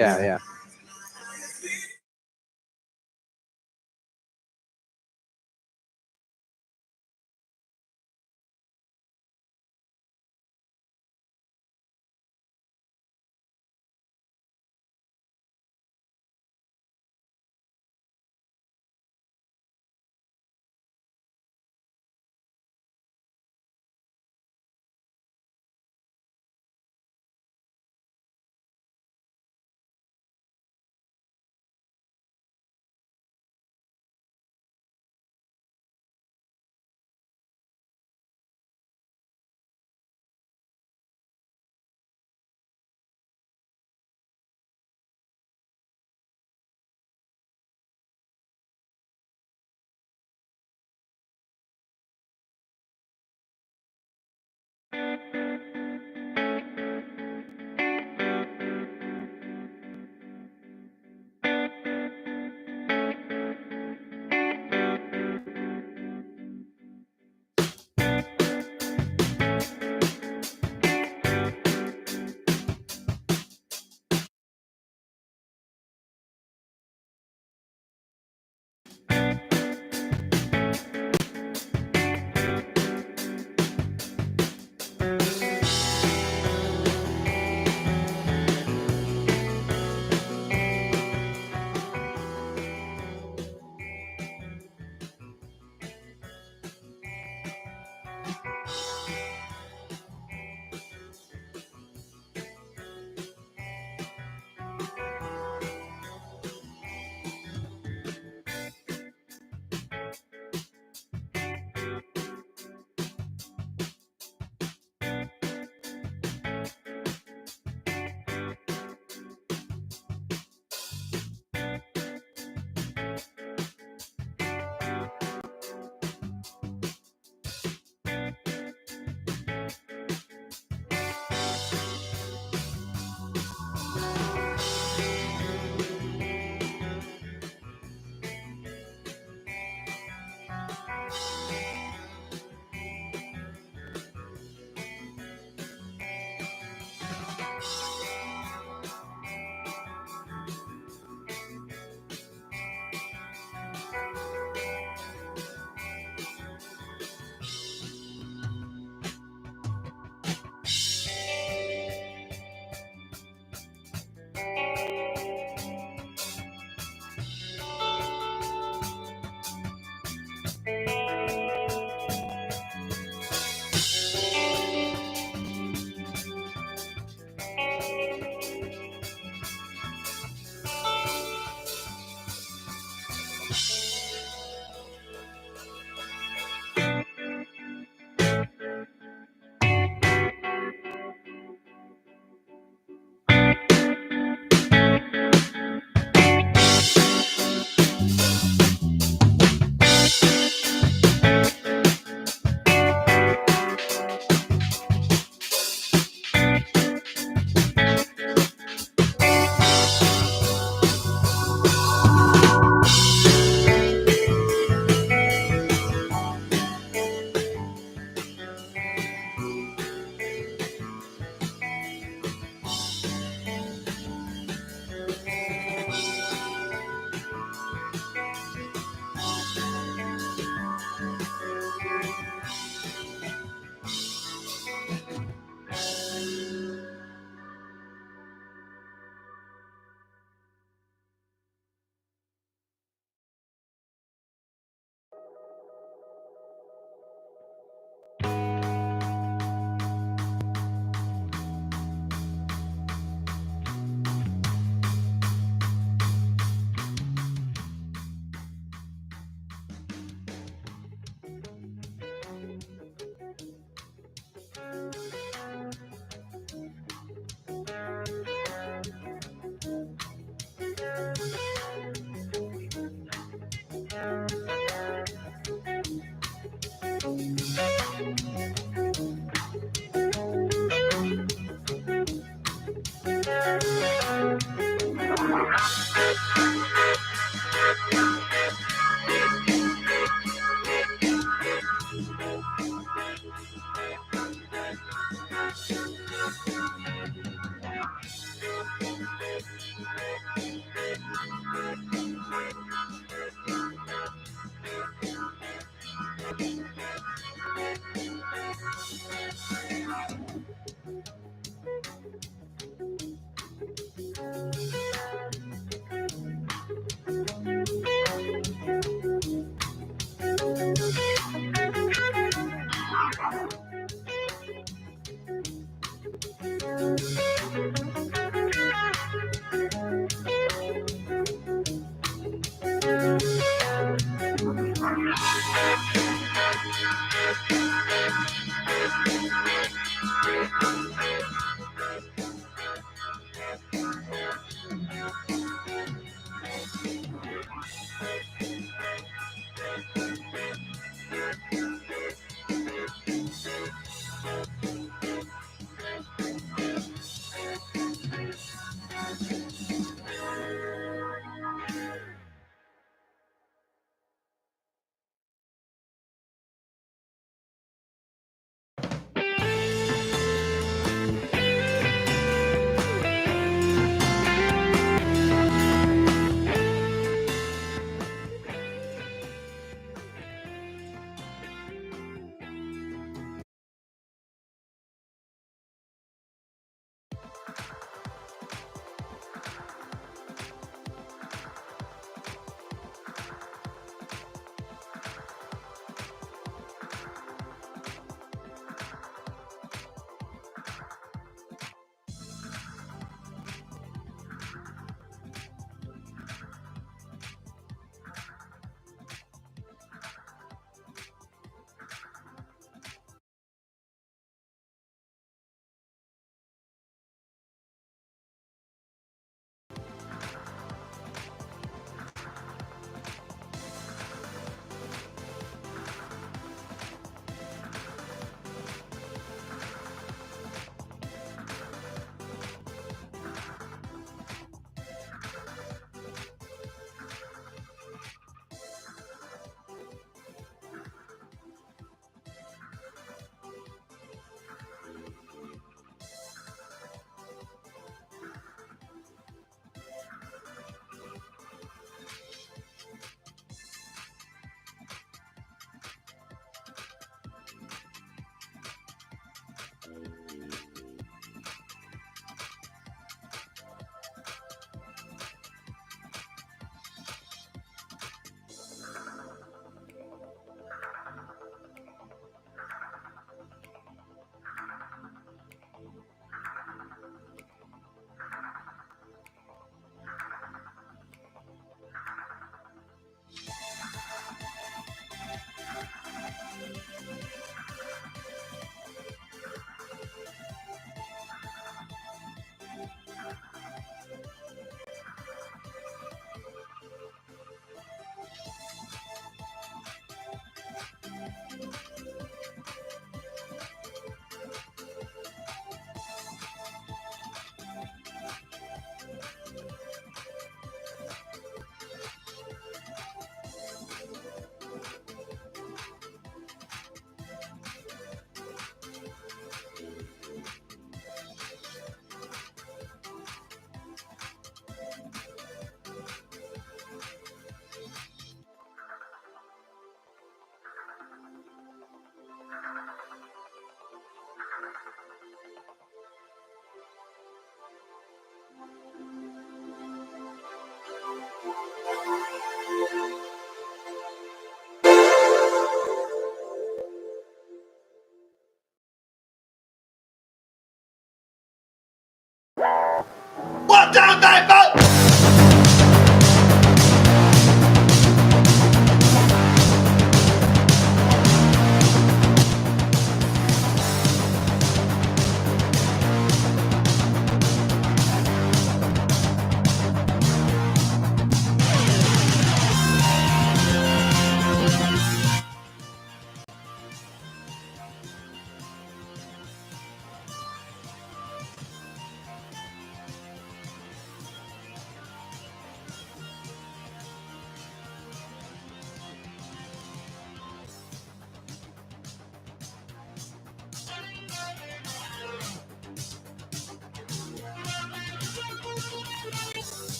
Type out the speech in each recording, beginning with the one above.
Yeah.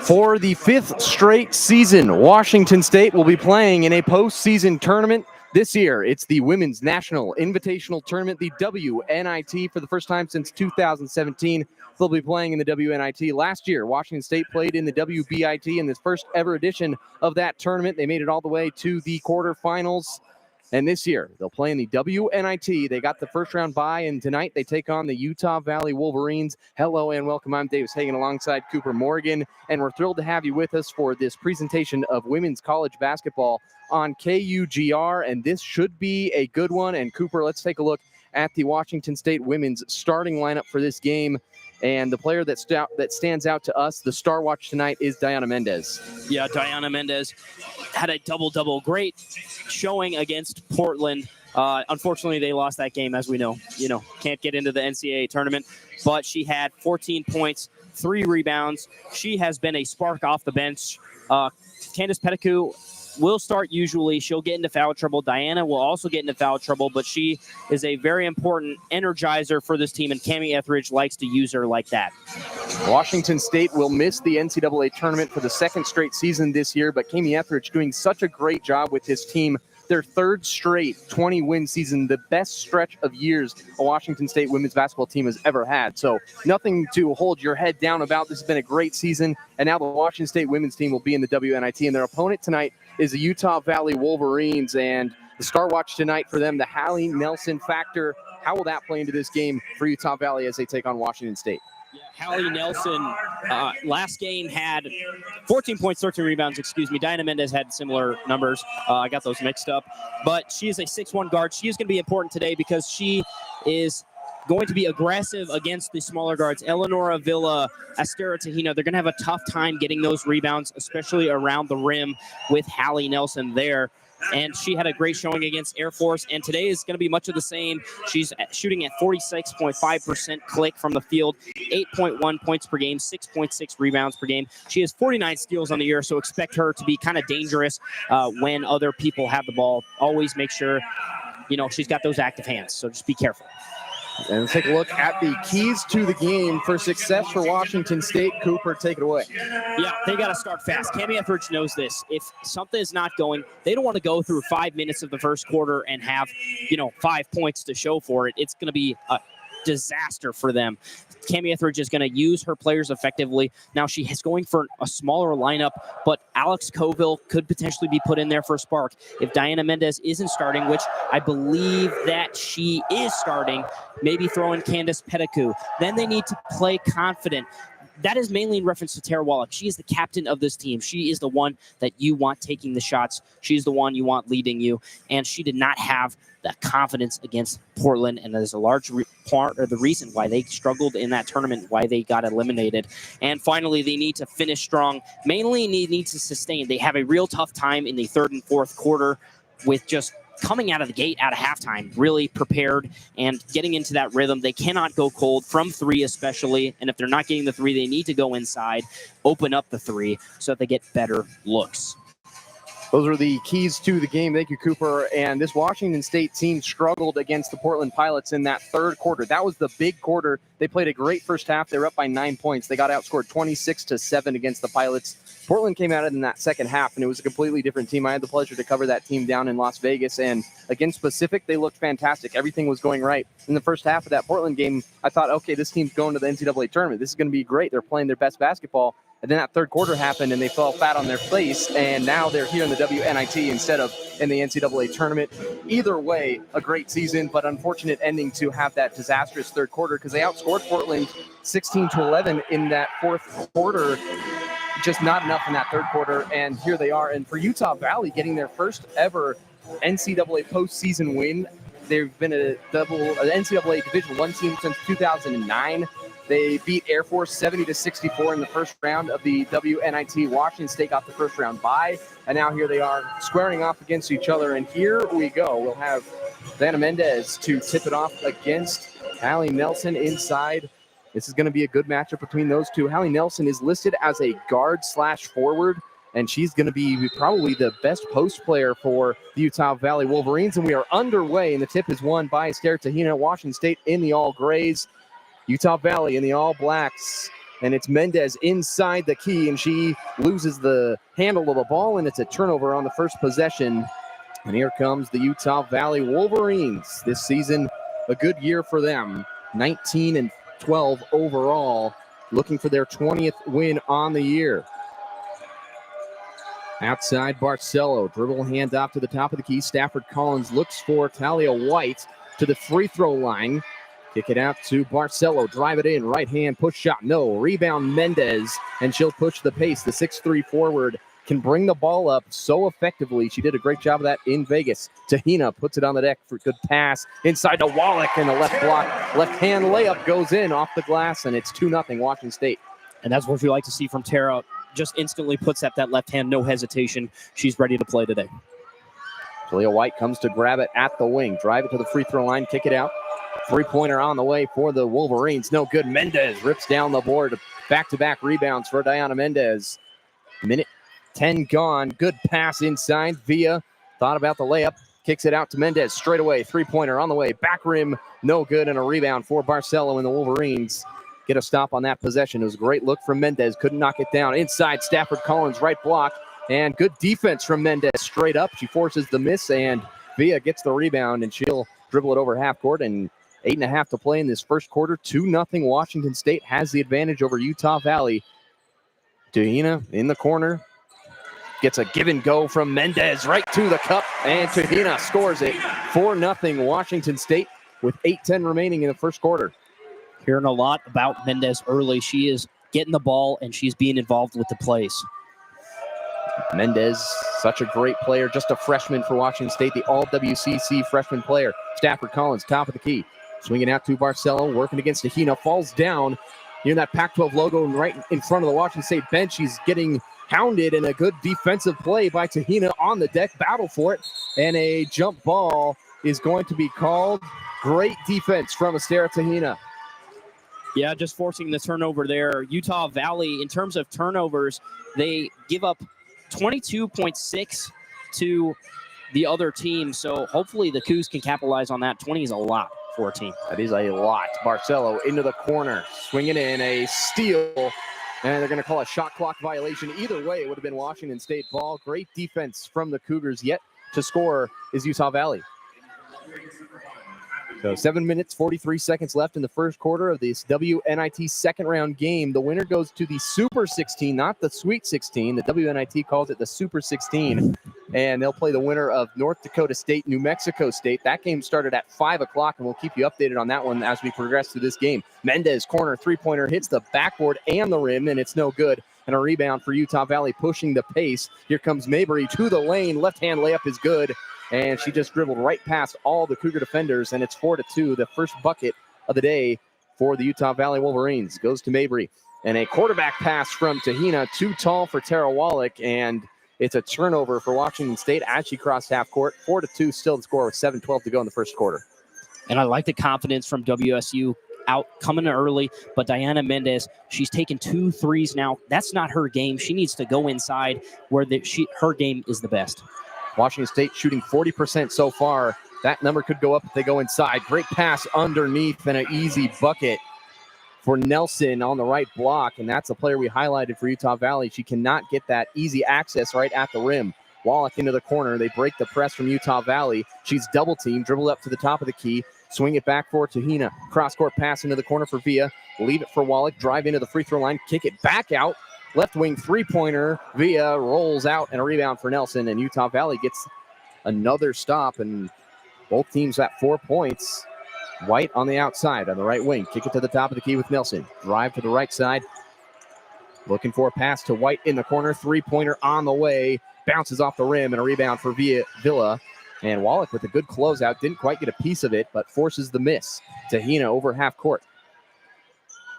For the fifth straight season, Washington State will be playing in a postseason tournament this year. It's the Women's National Invitational Tournament, the WNIT, for the first time since 2017. They'll be playing in the WNIT. Last year, Washington State played in the WBIT in this first ever edition of that tournament. They made it all the way to the quarterfinals. And this year, they'll play in the WNIT. They got the first round bye, and tonight they take on the Utah Valley Wolverines. Hello and welcome. I'm Davis Hagan alongside Cooper Morgan, and we're thrilled to have you with us for this presentation of women's college basketball on KUGR, and this should be a good one. And Cooper, let's take a look at the Washington State women's starting lineup for this game. And the player that stands out to us, the star watch tonight, is Diana Mendez. Yeah, Diana Mendez had a double-double. Great showing against Portland. Unfortunately, they lost that game, as we know. Can't get into the NCAA tournament. But she had 14 points, 3 rebounds. She has been a spark off the bench. Candace Pettigrew will start usually. She'll get into foul trouble. Diana will also get into foul trouble, but she is a very important energizer for this team, and Cami Etheridge likes to use her like that. Washington State will miss the NCAA tournament for the second straight season this year, but Cami Etheridge doing such a great job with his team. Their third straight 20-win season, the best stretch of years a Washington State women's basketball team has ever had. So nothing to hold your head down about. This has been a great season, and now the Washington State women's team will be in the WNIT, and their opponent tonight is the Utah Valley Wolverines, and the star watch tonight for them, the Hallie Nelson factor. How will that play into this game for Utah Valley as they take on Washington State? Hallie Nelson last game had 14 points, 13 rebounds, Diana Mendez had similar numbers. I got those mixed up. But she is a 6'1 guard. She is going to be important today because she is going to be aggressive against the smaller guards. Eleonora Villa, Astera Tahina, they're going to have a tough time getting those rebounds, especially around the rim with Hallie Nelson there. And she had a great showing against Air Force, and today is going to be much of the same. She's shooting at 46.5% click from the field, 8.1 points per game, 6.6 rebounds per game. She has 49 steals on the year, so expect her to be kind of dangerous when other people have the ball. Always make sure, she's got those active hands, so just be careful. And let's take a look at the keys to the game for success for Washington State. Cooper, take it away. Yeah, they got to start fast. Cami Etheridge knows this. If something is not going, they don't want to go through 5 minutes of the first quarter and have, 5 points to show for it. It's going to be disaster for them. Cami Etheridge is going to use her players effectively. Now she is going for a smaller lineup, but Alex Coville could potentially be put in there for a spark. If Diana Mendez isn't starting, which I believe that she is starting, maybe throw in Candace Pettigrew. Then they need to play confident. That is mainly in reference to Tara Wallach. She is the captain of this team. She is the one that you want taking the shots. She's the one you want leading you. And she did not have that confidence against Portland. And that is a large part of the reason why they struggled in that tournament, why they got eliminated. And finally, they need to finish strong. Mainly need to sustain. They have a real tough time in the third and fourth quarter with just coming out of the gate out of halftime, really prepared and getting into that rhythm. They cannot go cold from three especially, and if they're not getting the three, they need to go inside, open up the three so that they get better looks. Those are the keys to the game. Thank you, Cooper. And this Washington State team struggled against the Portland Pilots in that third quarter. That was the big quarter. They played a great first half. They were up by 9 points. They got outscored 26-7 against the Pilots. Portland came out in that second half, and it was a completely different team. I had the pleasure to cover that team down in Las Vegas, and against Pacific, they looked fantastic. Everything was going right. In the first half of that Portland game, I thought, okay, this team's going to the NCAA tournament. This is going to be great. They're playing their best basketball. And then that third quarter happened, and they fell flat on their face, and now they're here in the WNIT instead of in the NCAA tournament. Either way, a great season, but unfortunate ending to have that disastrous third quarter because they outscored Portland 16-11 in that fourth quarter. Just not enough in that third quarter, and here they are. And for Utah Valley, getting their first ever NCAA postseason win. They've been an NCAA Division I team since 2009. They beat Air Force 70-64 in the first round of the WNIT. Washington State got the first round bye, and now here they are squaring off against each other. And here we go. We'll have Diana Mendez to tip it off against Hallie Nelson inside. This is going to be a good matchup between those two. Hallie Nelson is listed as a guard/forward, and she's going to be probably the best post player for the Utah Valley Wolverines. And we are underway, and the tip is won by Esther Tahina. Washington State in the all grays, Utah Valley in the all blacks, and it's Mendez inside the key, and she loses the handle of the ball, and it's a turnover on the first possession. And here comes the Utah Valley Wolverines. This season, a good year for them, 19-12 overall, looking for their 20th win on the year. Outside, Barcelo, dribble handoff to the top of the key. Stafford Collins looks for Talia White to the free throw line. Kick it out to Barcelo, drive it in, right hand, push shot, no. Rebound Mendez, and she'll push the pace. The 6'3 forward can bring the ball up so effectively. She did a great job of that in Vegas. Tahina puts it on the deck for a good pass. Inside to Wallach, and the left block, left hand layup goes in off the glass, and it's 2-0 Washington State. And that's what we like to see from Tara. Just instantly puts up that left hand, no hesitation. She's ready to play today. Talia White comes to grab it at the wing. Drive it to the free throw line, kick it out. Three-pointer on the way for the Wolverines. No good. Mendez rips down the board. Back-to-back rebounds for Diana Mendez. Minute 10 gone. Good pass inside. Villa thought about the layup. Kicks it out to Mendez straight away. Three-pointer on the way. Back rim. No good. And a rebound for Barcelo and the Wolverines. Get a stop on that possession. It was a great look from Mendez. Couldn't knock it down. Inside, Stafford Collins, right block. And good defense from Mendez. Straight up. She forces the miss, and Villa gets the rebound, and she'll dribble it over half court. And 8.5 to play in this first quarter. 2-0 Washington State has the advantage over Utah Valley. Tahina in the corner. Gets a give and go from Mendez right to the cup. And Tahina scores it. 4-0 Washington State with 8:10 remaining in the first quarter. Hearing a lot about Mendez early. She is getting the ball, and she's being involved with the plays. Mendez, such a great player. Just a freshman for Washington State. The all-WCC freshman player. Stafford Collins, top of the key. Swinging out to Barcelo, working against Tahina, falls down near that Pac-12 logo and right in front of the Washington State bench. He's getting hounded, and a good defensive play by Tahina on the deck, battle for it, and a jump ball is going to be called. Great defense from Esther Tahina. Yeah, just forcing the turnover there. Utah Valley, in terms of turnovers, they give up 22.6 to the other team, so hopefully the Cougs can capitalize on that. 20 is a lot for a team. That is a lot. Barcelo into the corner, swinging in a steal, and they're going to call a shot clock violation. Either way, it would have been Washington State ball. Great defense from the Cougars. Yet to score is Utah Valley. So 7 minutes, 43 seconds left in the first quarter of this WNIT second round game. The winner goes to the Super 16, not the Sweet 16. The WNIT calls it the Super 16. And they'll play the winner of North Dakota State, New Mexico State. That game started at 5 o'clock, and we'll keep you updated on that one as we progress through this game. Mendez, corner three-pointer, hits the backboard and the rim, and it's no good. And a rebound for Utah Valley, pushing the pace. Here comes Mabry to the lane. Left-hand layup is good. And she just dribbled right past all the Cougar defenders, and it's 4-2, the first bucket of the day for the Utah Valley Wolverines. Goes to Mabry. And a quarterback pass from Tahina, too tall for Tara Wallach, and it's a turnover for Washington State as she crossed half court. 4-2, still the score with 7:12 to go in the first quarter. And I like the confidence from WSU out coming early, but Diana Mendez, she's taken 2 threes now. That's not her game. She needs to go inside where her game is the best. Washington State shooting 40% so far. That number could go up if they go inside. Great pass underneath and an easy bucket for Nelson on the right block, and that's a player we highlighted for Utah Valley. She cannot get that easy access right at the rim. Wallach into the corner. They break the press from Utah Valley. She's double-teamed, dribbled up to the top of the key, swing it back for Tahina. Cross-court pass into the corner for Villa. Leave it for Wallach. Drive into the free throw line. Kick it back out. Left wing three-pointer. Villa rolls out, and a rebound for Nelson. And Utah Valley gets another stop, and both teams at 4 points. White on the outside on the right wing. Kick it to the top of the key with Nelson. Drive to the right side. Looking for a pass to White in the corner. Three-pointer on the way. Bounces off the rim, and a rebound for Villa. And Wallach with a good closeout. Didn't quite get a piece of it, but forces the miss. Tahina over half court.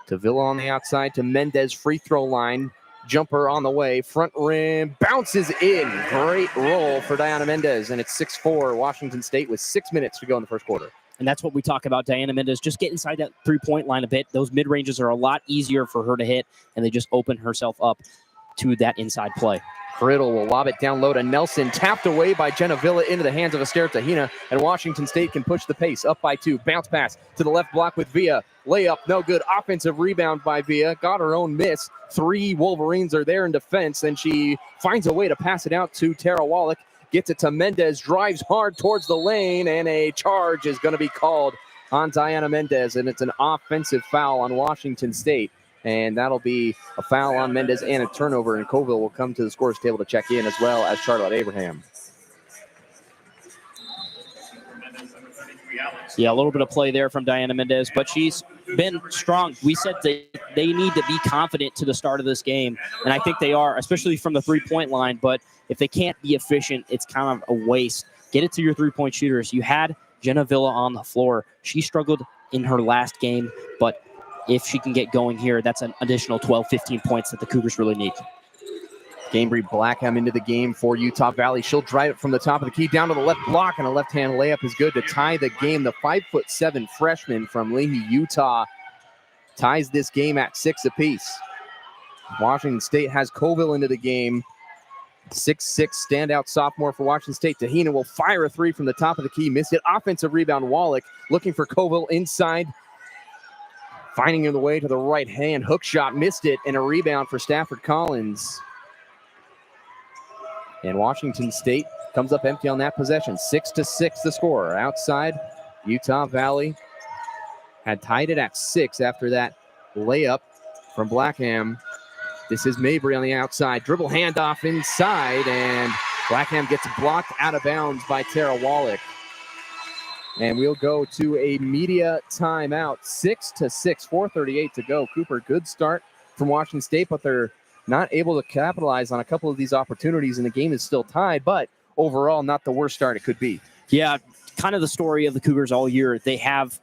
To Villa on the outside, to Mendez, free throw line. Jumper on the way. Front rim. Bounces in. Great roll for Diana Mendez. And it's 6-4 Washington State with 6 minutes to go in the first quarter. And that's what we talk about, Diana Mendez. Just get inside that three-point line a bit. Those mid-ranges are a lot easier for her to hit, and they just open herself up to that inside play. Criddle will lob it down low to Nelson. Tapped away by Jenna Villa into the hands of Esther Tahina. And Washington State can push the pace. Up by 2. Bounce pass to the left block with Villa. Layup, no good. Offensive rebound by Villa. Got her own miss. 3 Wolverines are there in defense. And she finds a way to pass it out to Tara Wallach. Gets it to Mendez. Drives hard towards the lane. And a charge is going to be called on Diana Mendez. And it's an offensive foul on Washington State. And that'll be a foul on Mendez and a turnover. And Colville will come to the scorer's table to check in, as well as Charlotte Abraham. Yeah, a little bit of play there from Diana Mendez, but she's been strong. We said they need to be confident to the start of this game, and I think they are, especially from the three-point line. But if they can't be efficient, it's kind of a waste. Get it to your three-point shooters. You had Jenna Villa on the floor. She struggled in her last game, but if she can get going here, that's an additional 12, 15 points that the Cougars really need. Gamebree Blackham into the game for Utah Valley. She'll drive it from the top of the key down to the left block, and a left-hand layup is good to tie the game. The 5'7" freshman from Leahy, Utah, ties this game at 6 apiece. Washington State has Colville into the game. 6'6" standout sophomore for Washington State. Tahina will fire a 3 from the top of the key. Missed it. Offensive rebound, Wallach looking for Colville inside. Finding the way to the right hand. Hook shot, missed it, and a rebound for Stafford Collins. And Washington State comes up empty on that possession. 6-6 the score. Outside, Utah Valley had tied it at 6 after that layup from Blackham. This is Mabry on the outside. Dribble handoff inside, and Blackham gets blocked out of bounds by Tara Wallach. And we'll go to a media timeout. 6-6, 4:38 to go. Cooper, good start from Washington State, but they're not able to capitalize on a couple of these opportunities, and the game is still tied, but overall not the worst start it could be. Yeah, kind of the story of the Cougars all year. They have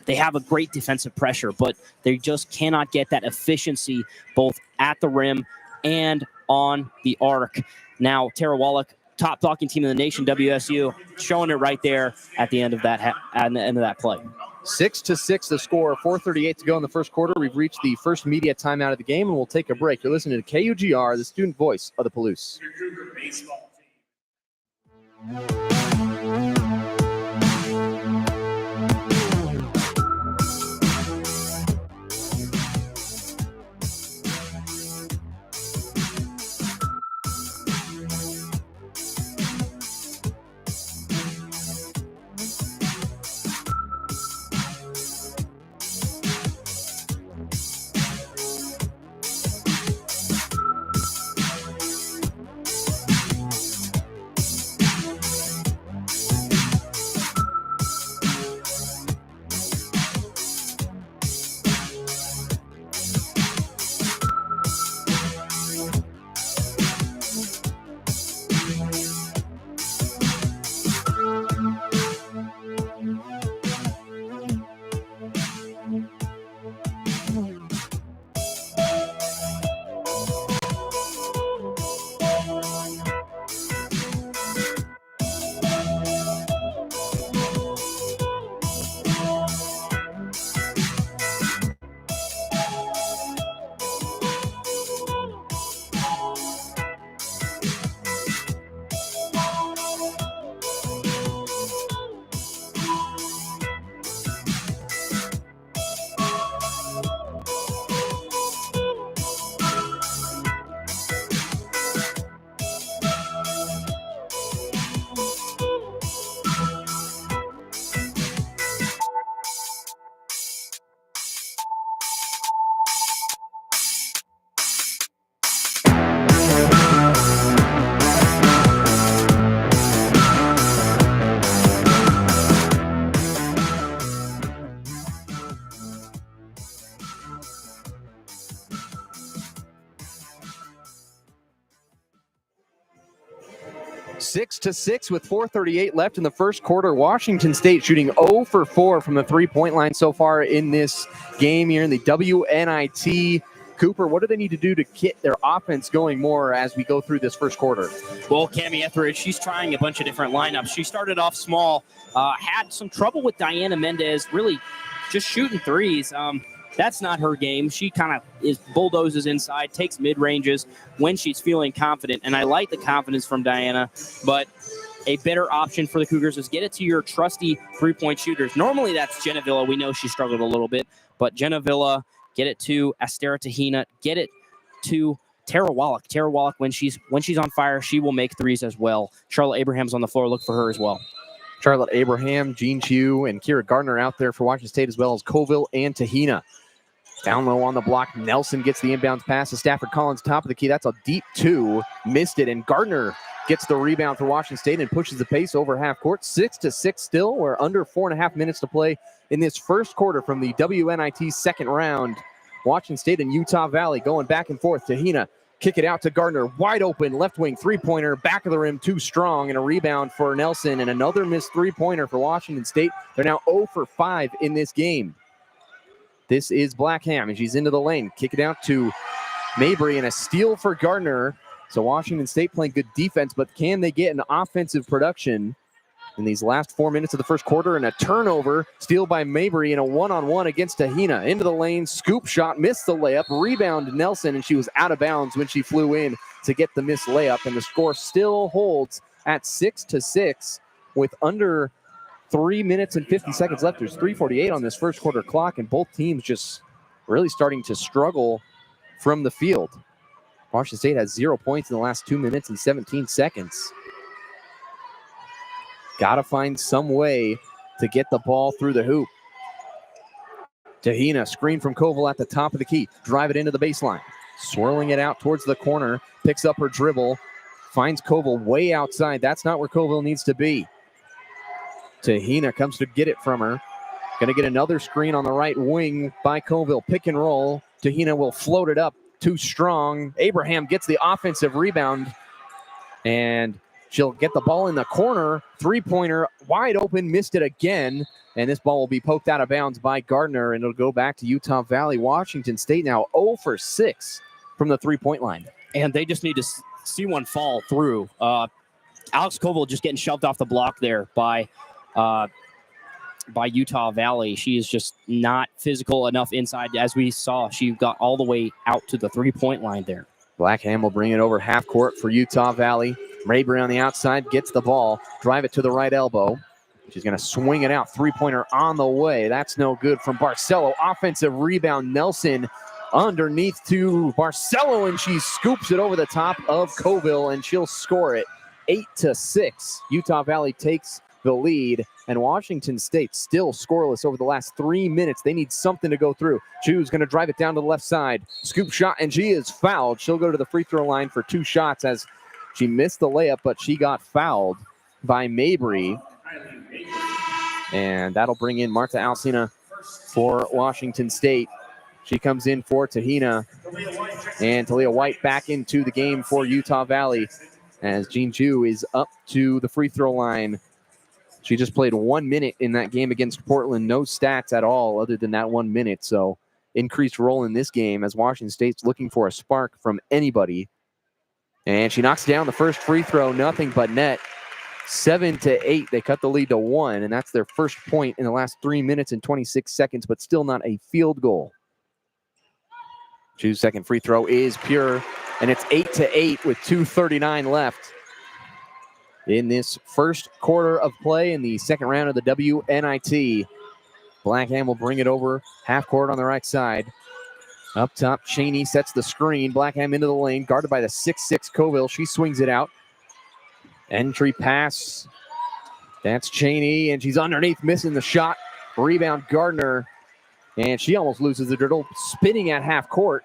a great defensive pressure, but they just cannot get that efficiency both at the rim and on the arc. Now, Tara Wallach, top blocking team in the nation, WSU, showing it right there at the end of that play. 6-6 the score, 4:38 to go in the first quarter. We've reached the first media timeout of the game, and we'll take a break. You're listening to KUGR, the student voice of the Palouse. 6-6 with 4:38 left in the first quarter. Washington State shooting 0 for 4 from the three-point line so far in this game here in the WNIT. Cooper, what do they need to do to get their offense going more as we go through this first quarter? Well, Cami Etheridge, she's trying a bunch of different lineups. She started off small, had some trouble with Diana Mendez, really just shooting threes. That's not her game. She kind of bulldozes inside, takes mid-ranges when she's feeling confident. And I like the confidence from Diana, but a better option for the Cougars is get it to your trusty three-point shooters. Normally that's Jenna Villa. We know she struggled a little bit, but Jenna Villa, get it to Astera Tahina, get it to Tara Wallach. Tara Wallach, when she's on fire, she will make threes as well. Charlotte Abraham's on the floor. Look for her as well. Charlotte Abraham, Jean Chu, and Kira Gardner out there for Washington State, as well as Colville and Tahina. Down low on the block, Nelson gets the inbounds pass to Stafford Collins, top of the key. That's a deep two, missed it, and Gardner gets the rebound for Washington State and pushes the pace over half court. 6-6 still. We're under 4.5 minutes to play in this first quarter from the WNIT second round. Washington State and Utah Valley going back and forth. Tahina kick it out to Gardner, wide open left wing three-pointer, back of the rim, too strong, and a rebound for Nelson, and another missed three-pointer for Washington State. They're now 0 for 5 in this game. This is Blackham, and she's into the lane. Kick it out to Mabry, and a steal for Gardner. So Washington State playing good defense, but can they get an offensive production in these last 4 minutes of the first quarter? And a turnover, steal by Mabry, and a one-on-one against Tahina. Into the lane, scoop shot, missed the layup, rebound Nelson, and she was out of bounds when she flew in to get the missed layup. And the score still holds at 6-6 with under 3 minutes and 50 seconds left. There's 3:48 on this first quarter clock, and both teams just really starting to struggle from the field. Washington State has 0 points in the last 2 minutes and 17 seconds. Got to find some way to get the ball through the hoop. Tahina, screen from Koval at the top of the key. Drive it into the baseline. Swirling it out towards the corner. Picks up her dribble. Finds Koval way outside. That's not where Koval needs to be. Tahina comes to get it from her. Going to get another screen on the right wing by Koval. Pick and roll. Tahina will float it up. Too strong. Abraham gets the offensive rebound. And she'll get the ball in the corner. Three-pointer, wide open, missed it again. And this ball will be poked out of bounds by Gardner, and it'll go back to Utah Valley. Washington State now 0 for 6 from the three-point line. And they just need to see one fall through. Alex Koval just getting shoved off the block there by Utah Valley. She is just not physical enough inside. As we saw, she got all the way out to the three-point line there. Blackham will bring it over half court for Utah Valley. Mabry on the outside gets the ball. Drive it to the right elbow. She's going to swing it out. Three-pointer on the way. That's no good from Barcelo. Offensive rebound. Nelson underneath to Barcelo, and she scoops it over the top of Colville, and she'll score it. 8-6. Utah Valley takes the lead, and Washington State still scoreless over the last 3 minutes. They need something to go through. Chu's going to drive it down to the left side. Scoop shot, and she is fouled. She'll go to the free throw line for 2 shots as she missed the layup, but she got fouled by Mabry. And that'll bring in Marta Alcina for Washington State. She comes in for Tahina. And Talia White back into the game for Utah Valley as Jean Chu is up to the free throw line. She just played 1 minute in that game against Portland. No stats at all other than that 1 minute. So increased role in this game as Washington State's looking for a spark from anybody. And she knocks down the first free throw, nothing but net. 7-8. They cut the lead to 1, and that's their first point in the last 3 minutes and 26 seconds, but still not a field goal. Chu's second free throw is pure, and it's 8-8 with 2:39 left in this first quarter of play in the second round of the WNIT. Blackham will bring it over half court on the right side. Up top, Cheney sets the screen. Blackham into the lane, guarded by the 6'6 Colville. She swings it out. Entry pass. That's Cheney, and she's underneath, missing the shot. Rebound, Gardner. And she almost loses the dribble, spinning at half court.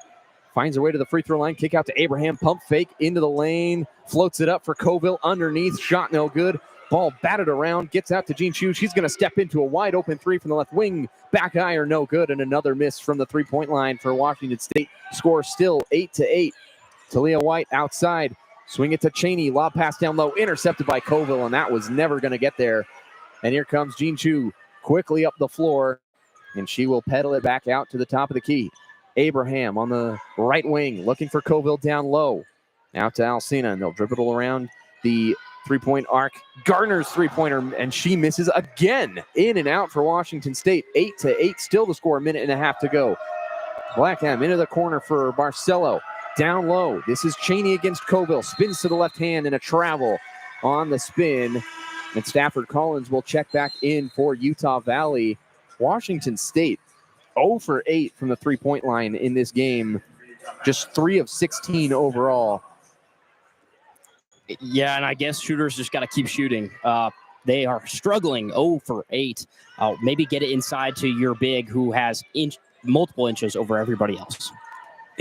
Finds her way to the free throw line. Kick out to Abraham. Pump fake into the lane. Floats it up for Colville underneath. Shot no good. Ball batted around. Gets out to Jean Chu. She's going to step into a wide open three from the left wing. Back iron no good. And another miss from the three-point line for Washington State. Score still 8-8. Talia White outside. Swing it to Cheney. Lob pass down low. Intercepted by Colville, and that was never going to get there. And here comes Jean Chu quickly up the floor, and she will pedal it back out to the top of the key. Abraham on the right wing, looking for Colville down low. Out to Alcina, and they'll dribble around the three-point arc. Gardner's three-pointer, and she misses again. In and out for Washington State. 8-8, still the score, a minute and a half to go. Blackham into the corner for Barcelo. Down low. This is Cheney against Colville. Spins to the left hand and a travel on the spin. And Stafford Collins will check back in for Utah Valley. Washington State 0 for 8 from the three-point line in this game. Just 3 of 16 overall. Yeah, and I guess shooters just got to keep shooting. They are struggling 0 for 8. Maybe get it inside to your big who has multiple inches over everybody else.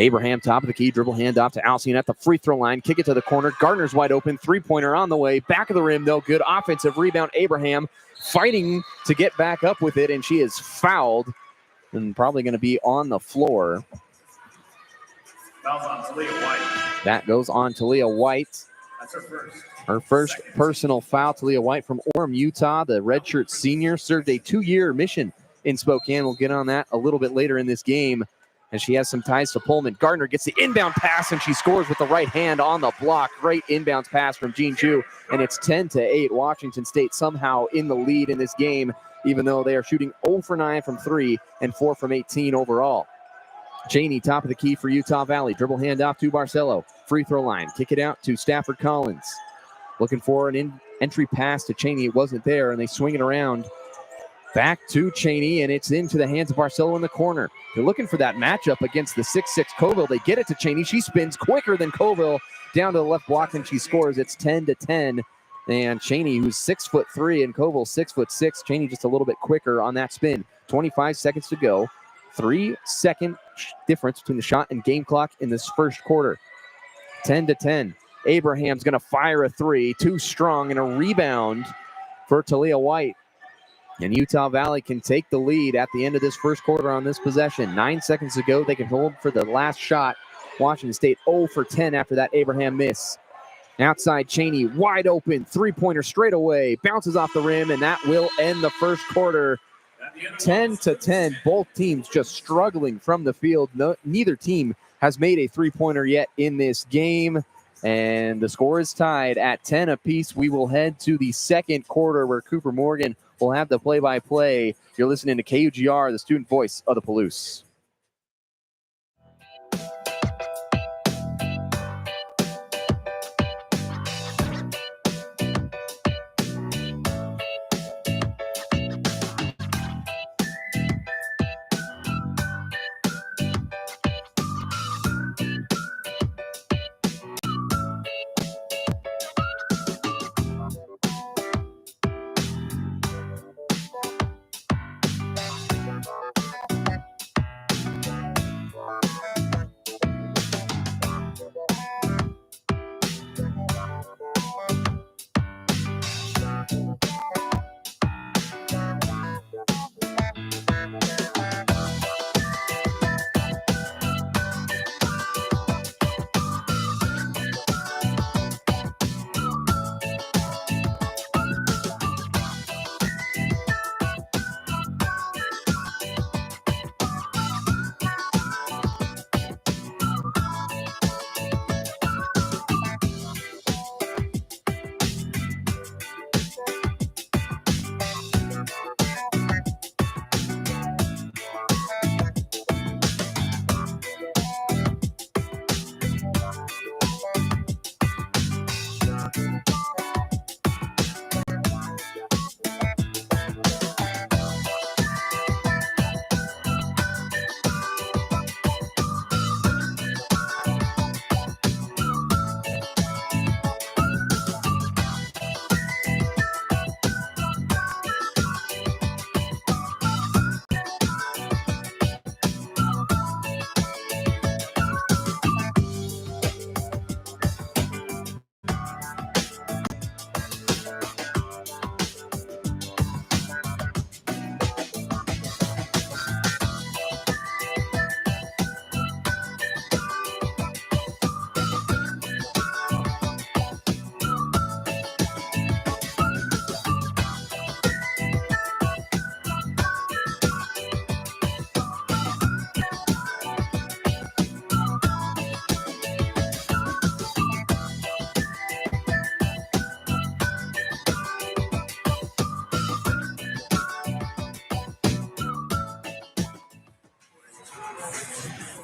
Abraham, top of the key, dribble hand off to Alcine at the free throw line. Kick it to the corner. Gardner's wide open. Three-pointer on the way. Back of the rim, no good. Offensive rebound. Abraham fighting to get back up with it, and she is fouled and probably going to be on the floor. Foul's on Talia White. That goes on Talia White. That's her first. Her first personal foul. Talia White from Orem, Utah, the redshirt senior, served a 2-year mission in Spokane. We'll get on that a little bit later in this game. And she has some ties to Pullman. Gardner gets the inbound pass, and she scores with the right hand on the block. Great inbounds pass from Jean Chu, and it's 10-8. Washington State somehow in the lead in this game, even though they are shooting 0 for 9 from 3 and 4 from 18 overall. Cheney, top of the key for Utah Valley. Dribble handoff to Barcelo. Free throw line. Kick it out to Stafford Collins. Looking for an entry pass to Cheney. It wasn't there, and they swing it around. Back to Cheney, and it's into the hands of Barcelo in the corner. They're looking for that matchup against the 6'6 Colville. They get it to Cheney. She spins quicker than Colville down to the left block, and she scores. It's 10-10. And Cheney, who's 6'3", and Colville 6'6". Cheney just a little bit quicker on that spin. 25 seconds to go. 3-second difference between the shot and game clock in this first quarter. 10-10. Abraham's going to fire a three. Too strong, and a rebound for Talia White. And Utah Valley can take the lead at the end of this first quarter on this possession. 9 seconds to go. They can hold for the last shot. Washington State 0 for 10 after that Abraham miss. Outside Cheney, wide open. Three-pointer straight away. Bounces off the rim, and that will end the first quarter. 10-10. Both teams just struggling from the field. Neither team has made a three-pointer yet in this game. And the score is tied at 10 apiece. We will head to the second quarter where Cooper Morgan will have the play-by-play. You're listening to KUGR, the student voice of the Palouse.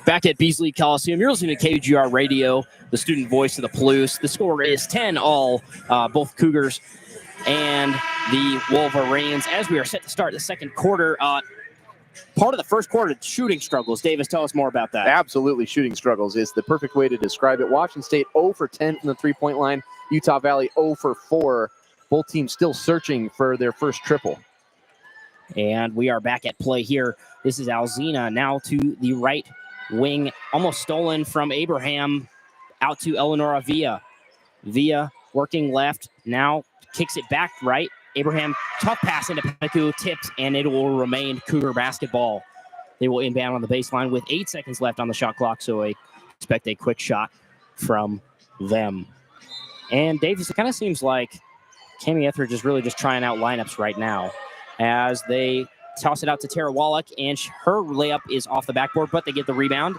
Back at Beasley Coliseum, you're listening to KUGR Radio, the student voice of the Palouse. The score is 10-all, both Cougars and the Wolverines. As we are set to start the second quarter, part of the first quarter, shooting struggles. Davis, tell us more about that. Absolutely, shooting struggles is the perfect way to describe it. Washington State 0 for 10 from the three-point line. Utah Valley 0 for 4. Both teams still searching for their first triple. And we are back at play here. This is Alzina now to the right wing, almost stolen from Abraham, out to Eleonora Villa. Villa working left, now kicks it back right. Abraham, tough pass into Pettigrew, tipped, and it will remain Cougar basketball. They will inbound on the baseline with 8 seconds left on the shot clock, so I expect a quick shot from them. And Davis, it kind of seems like Cami Etheridge is really just trying out lineups right now as they toss it out to Tara Wallach, and her layup is off the backboard, but they get the rebound.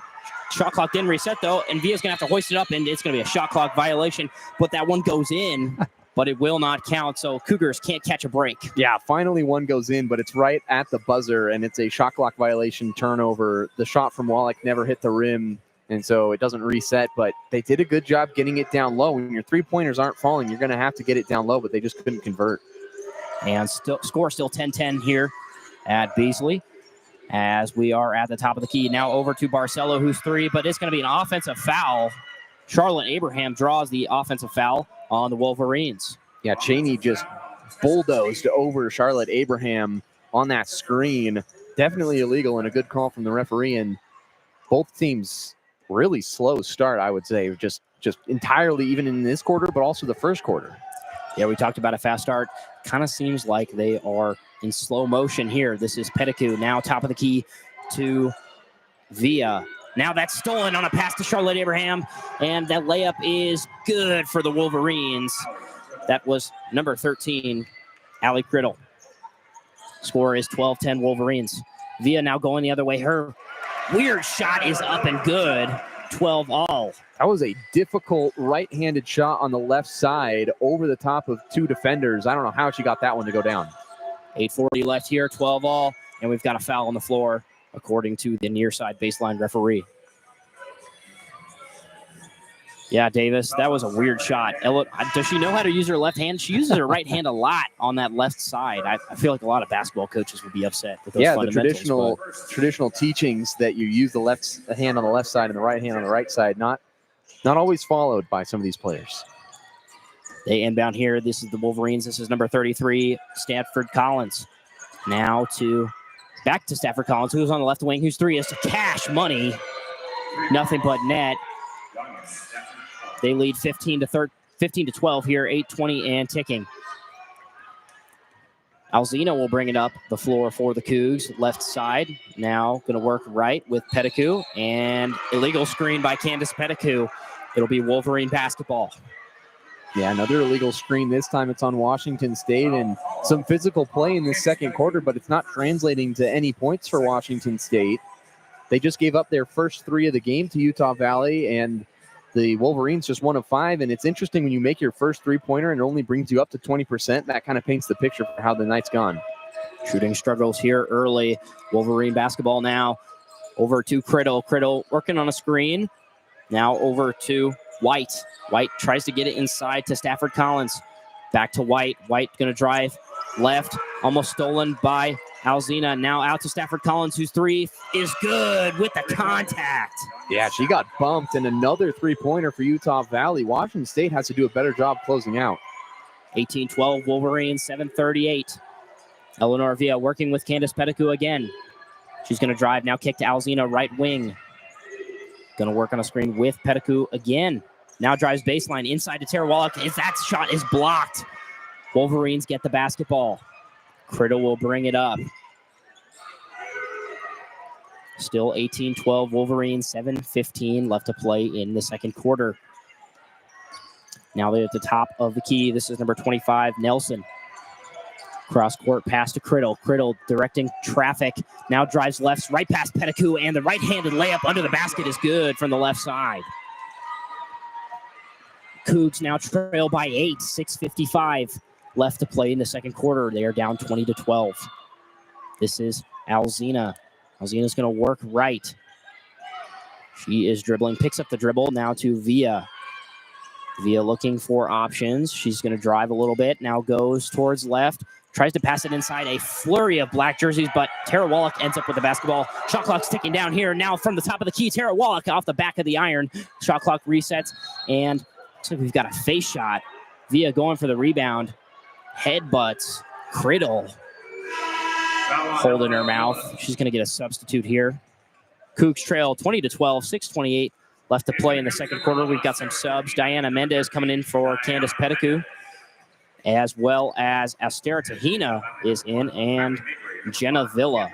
Shot clock didn't reset, though, and Villa's going to have to hoist it up, and it's going to be a shot clock violation, but that one goes in, but it will not count, so Cougars can't catch a break. Yeah, finally one goes in, but it's right at the buzzer, and it's a shot clock violation turnover. The shot from Wallach never hit the rim, and so it doesn't reset, but they did a good job getting it down low. When your three-pointers aren't falling, you're going to have to get it down low, but they just couldn't convert. And score still 10-10 here at Beasley as we are at the top of the key. Now over to Barcelo, who's three, but it's going to be an offensive foul. Charlotte Abraham draws the offensive foul on the Wolverines. Yeah, Cheney just bulldozed over Charlotte Abraham on that screen. Definitely illegal and a good call from the referee. And both teams really slow start, I would say, just entirely even in this quarter, but also the first quarter. Yeah, we talked about a fast start. Kind of seems like they are in slow motion here. This is Pettigrew now top of the key to Villa. Now that's stolen on a pass to Charlotte Abraham, and that layup is good for the Wolverines. That was number 13, Allie Criddle. Score is 12-10 Wolverines. Villa now going the other way. Her weird shot is up and good. 12-all. That was a difficult right-handed shot on the left side over the top of two defenders. I don't know how she got that one to go down. 8:40 left here, 12-all, and we've got a foul on the floor, according to the near side baseline referee. Yeah, Davis, that was a weird shot. Does she know how to use her left hand? She uses her right hand a lot on that left side. I feel like a lot of basketball coaches would be upset with those the traditional teachings that you use the left hand on the left side and the right hand on the right side, not always followed by some of these players. They inbound here. This is the Wolverines. This is number 33, Stafford Collins. Now back to Stafford Collins, who's on the left wing, who's three is to cash money. Nothing but net. They lead 15 to 12 here, 8:20 and ticking. Alzina will bring it up the floor for the Cougs, left side. Now going to work right with Pettigrew, and illegal screen by Candace Pettigrew. It'll be Wolverine basketball. Yeah, another illegal screen. This time it's on Washington State, and some physical play in the second quarter, but it's not translating to any points for Washington State. They just gave up their first three of the game to Utah Valley, and the Wolverines just 1 of 5, and it's interesting when you make your first three-pointer and it only brings you up to 20%. That kind of paints the picture for how the night's gone. Shooting struggles here early. Wolverine basketball now over to Criddle. Criddle working on a screen. Now over to White. White tries to get it inside to Stafford Collins. Back to White. White going to drive left. Almost stolen by Alzina. Now out to Stafford Collins, whose three is good with the contact. Yeah, she got bumped, and another three-pointer for Utah Valley. Washington State has to do a better job closing out. 18-12 Wolverines, 7:38. Eleanor Villa working with Candace Pettigrew again. She's going to drive, now kick to Alzina, right wing. Going to work on a screen with Pettigrew again. Now drives baseline inside to Tara Wallach. That shot is blocked. Wolverines get the basketball. Criddle will bring it up. Still 18-12 Wolverines, 7:15 left to play in the second quarter. Now they're at the top of the key. This is number 25, Nelson. Cross court pass to Criddle. Criddle directing traffic. Now drives left, right past Pettigrew, and the right-handed layup under the basket is good from the left side. Cougs now trail by 8, 6:55 left to play in the second quarter. They are down 20-12. This is Alzina. Alzina's going to work right. She is dribbling, picks up the dribble now to Via. Via looking for options. She's going to drive a little bit. Now goes towards left. Tries to pass it inside. A flurry of black jerseys, but Tara Wallach ends up with the basketball. Shot clock's ticking down here. Now from the top of the key, Tara Wallach off the back of the iron. Shot clock resets, and looks like we've got a face shot. Via going for the rebound. Headbutts. Criddle holding her mouth. She's going to get a substitute here. Cougs trail 20-12, 6:28 left to play in the second quarter. We've got some subs. Diana Mendez coming in for Candace Petticoe, as well as Astera Tahina is in, and Jenna Villa.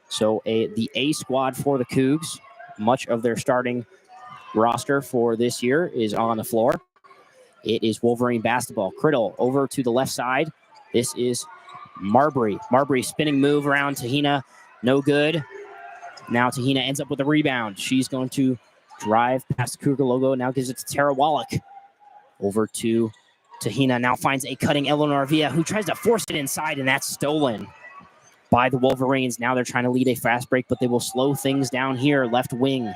So the A squad for the Cougs. Much of their starting roster for this year is on the floor. It is Wolverine basketball. Criddle over to the left side. This is Marbury. Marbury spinning move around Tahina. No good. Now Tahina ends up with a rebound. She's going to drive past the Cougar logo. Now gives it to Tara Wallach. Over to Tahina. Now finds a cutting Eleanor Villa, who tries to force it inside, and that's stolen by the Wolverines. Now they're trying to lead a fast break, but they will slow things down here. Left wing.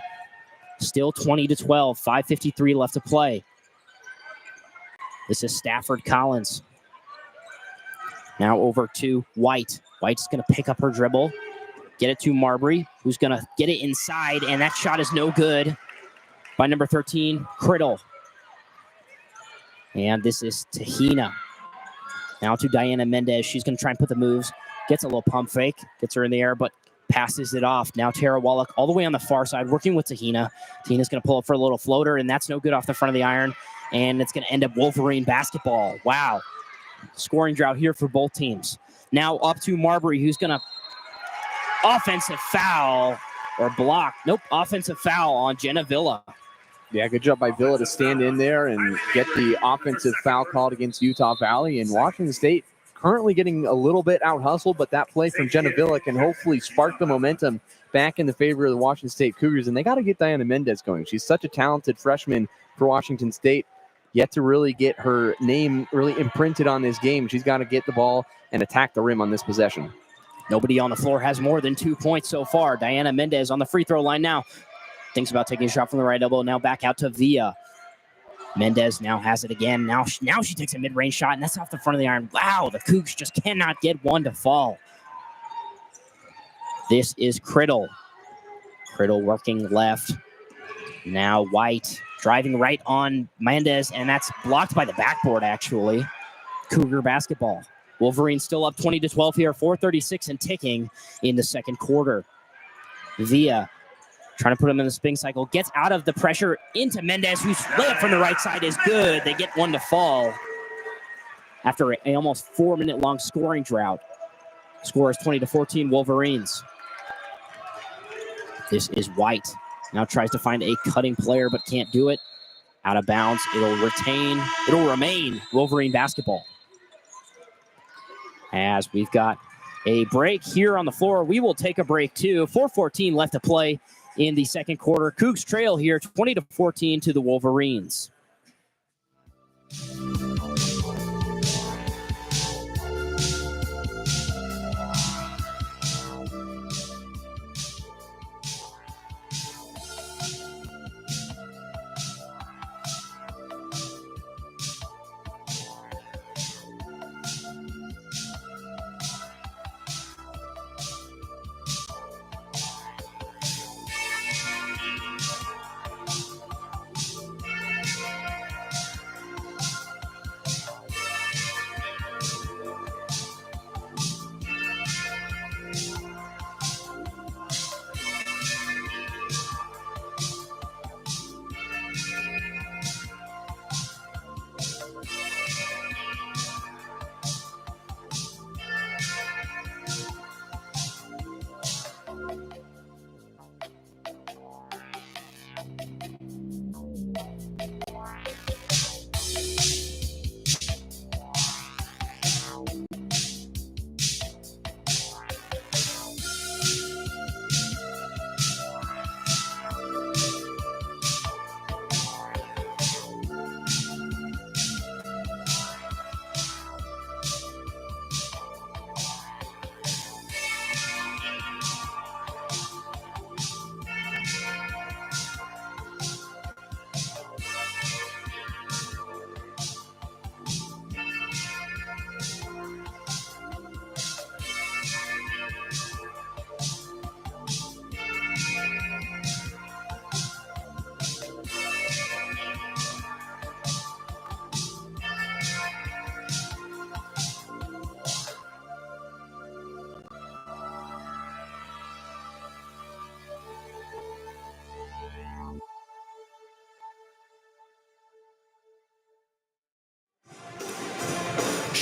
Still 20-12. 5:53 left to play. This is Stafford Collins. Now over to White. White's going to pick up her dribble. Get it to Marbury, who's going to get it inside, and that shot is no good by number 13, Criddle. And this is Tahina. Now to Diana Mendez. She's going to try and put the moves. Gets a little pump fake. Gets her in the air, but passes it off. Now Tara Wallach all the way on the far side, working with Tahina. Tahina's going to pull up for a little floater, and that's no good off the front of the iron. And it's going to end up Wolverine basketball. Wow. Scoring drought here for both teams. Now up to Marbury, who's going to offensive foul or block. Nope, offensive foul on Jenna Villa. Yeah, good job by Villa to stand in there and get the offensive foul called against Utah Valley. And Washington State currently getting a little bit out-hustled, but that play from Jenna Villa can hopefully spark the momentum back in the favor of the Washington State Cougars. And they got to get Diana Mendez going. She's such a talented freshman for Washington State. Yet to really get her name really imprinted on this game. She's got to get the ball and attack the rim on this possession. Nobody on the floor has more than 2 points so far. Diana Mendez on the free throw line now. Thinks about taking a shot from the right elbow. Now back out to Villa. Mendez now has it again. Now she takes a mid-range shot, and that's off the front of the iron. Wow, the Cougs just cannot get one to fall. This is Criddle. Criddle working left. Now White driving right on Mendez, and that's blocked by the backboard, actually. Cougar basketball. Wolverines still up 20-12 here, 4:36 and ticking in the second quarter. Villa trying to put him in the spin cycle, gets out of the pressure into Mendez, whose layup from the right side is good. They get one to fall after a almost 4-minute-long scoring drought. Score is 20-14 Wolverines. This is White. Now tries to find a cutting player, but can't do it. Out of bounds. It'll remain Wolverine basketball. As we've got a break here on the floor, we will take a break too. 4:14 left to play in the second quarter. Cougs trail here 20-14 to the Wolverines.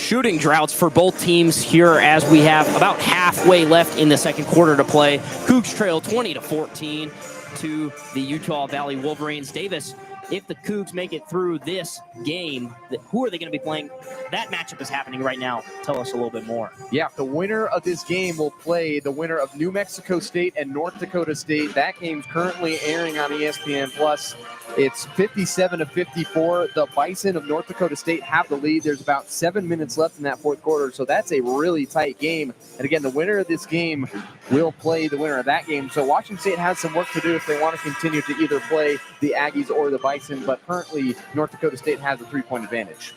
shooting droughts for both teams here as we have about halfway left in the second quarter to play. Cougs trail 20-14 to the Utah Valley Wolverines. Davis, if the Cougs make it through this game, who are they going to be playing? That matchup is happening right now. Tell us a little bit more. Yeah, the winner of this game will play the winner of New Mexico State and North Dakota State. That game's currently airing on ESPN+. It's 57-54. The Bison of North Dakota State have the lead. There's about 7 minutes left in that fourth quarter, so that's a really tight game. And again, the winner of this game will play the winner of that game. So Washington State has some work to do if they want to continue to either play the Aggies or the Bison, but currently North Dakota State has a 3-point advantage.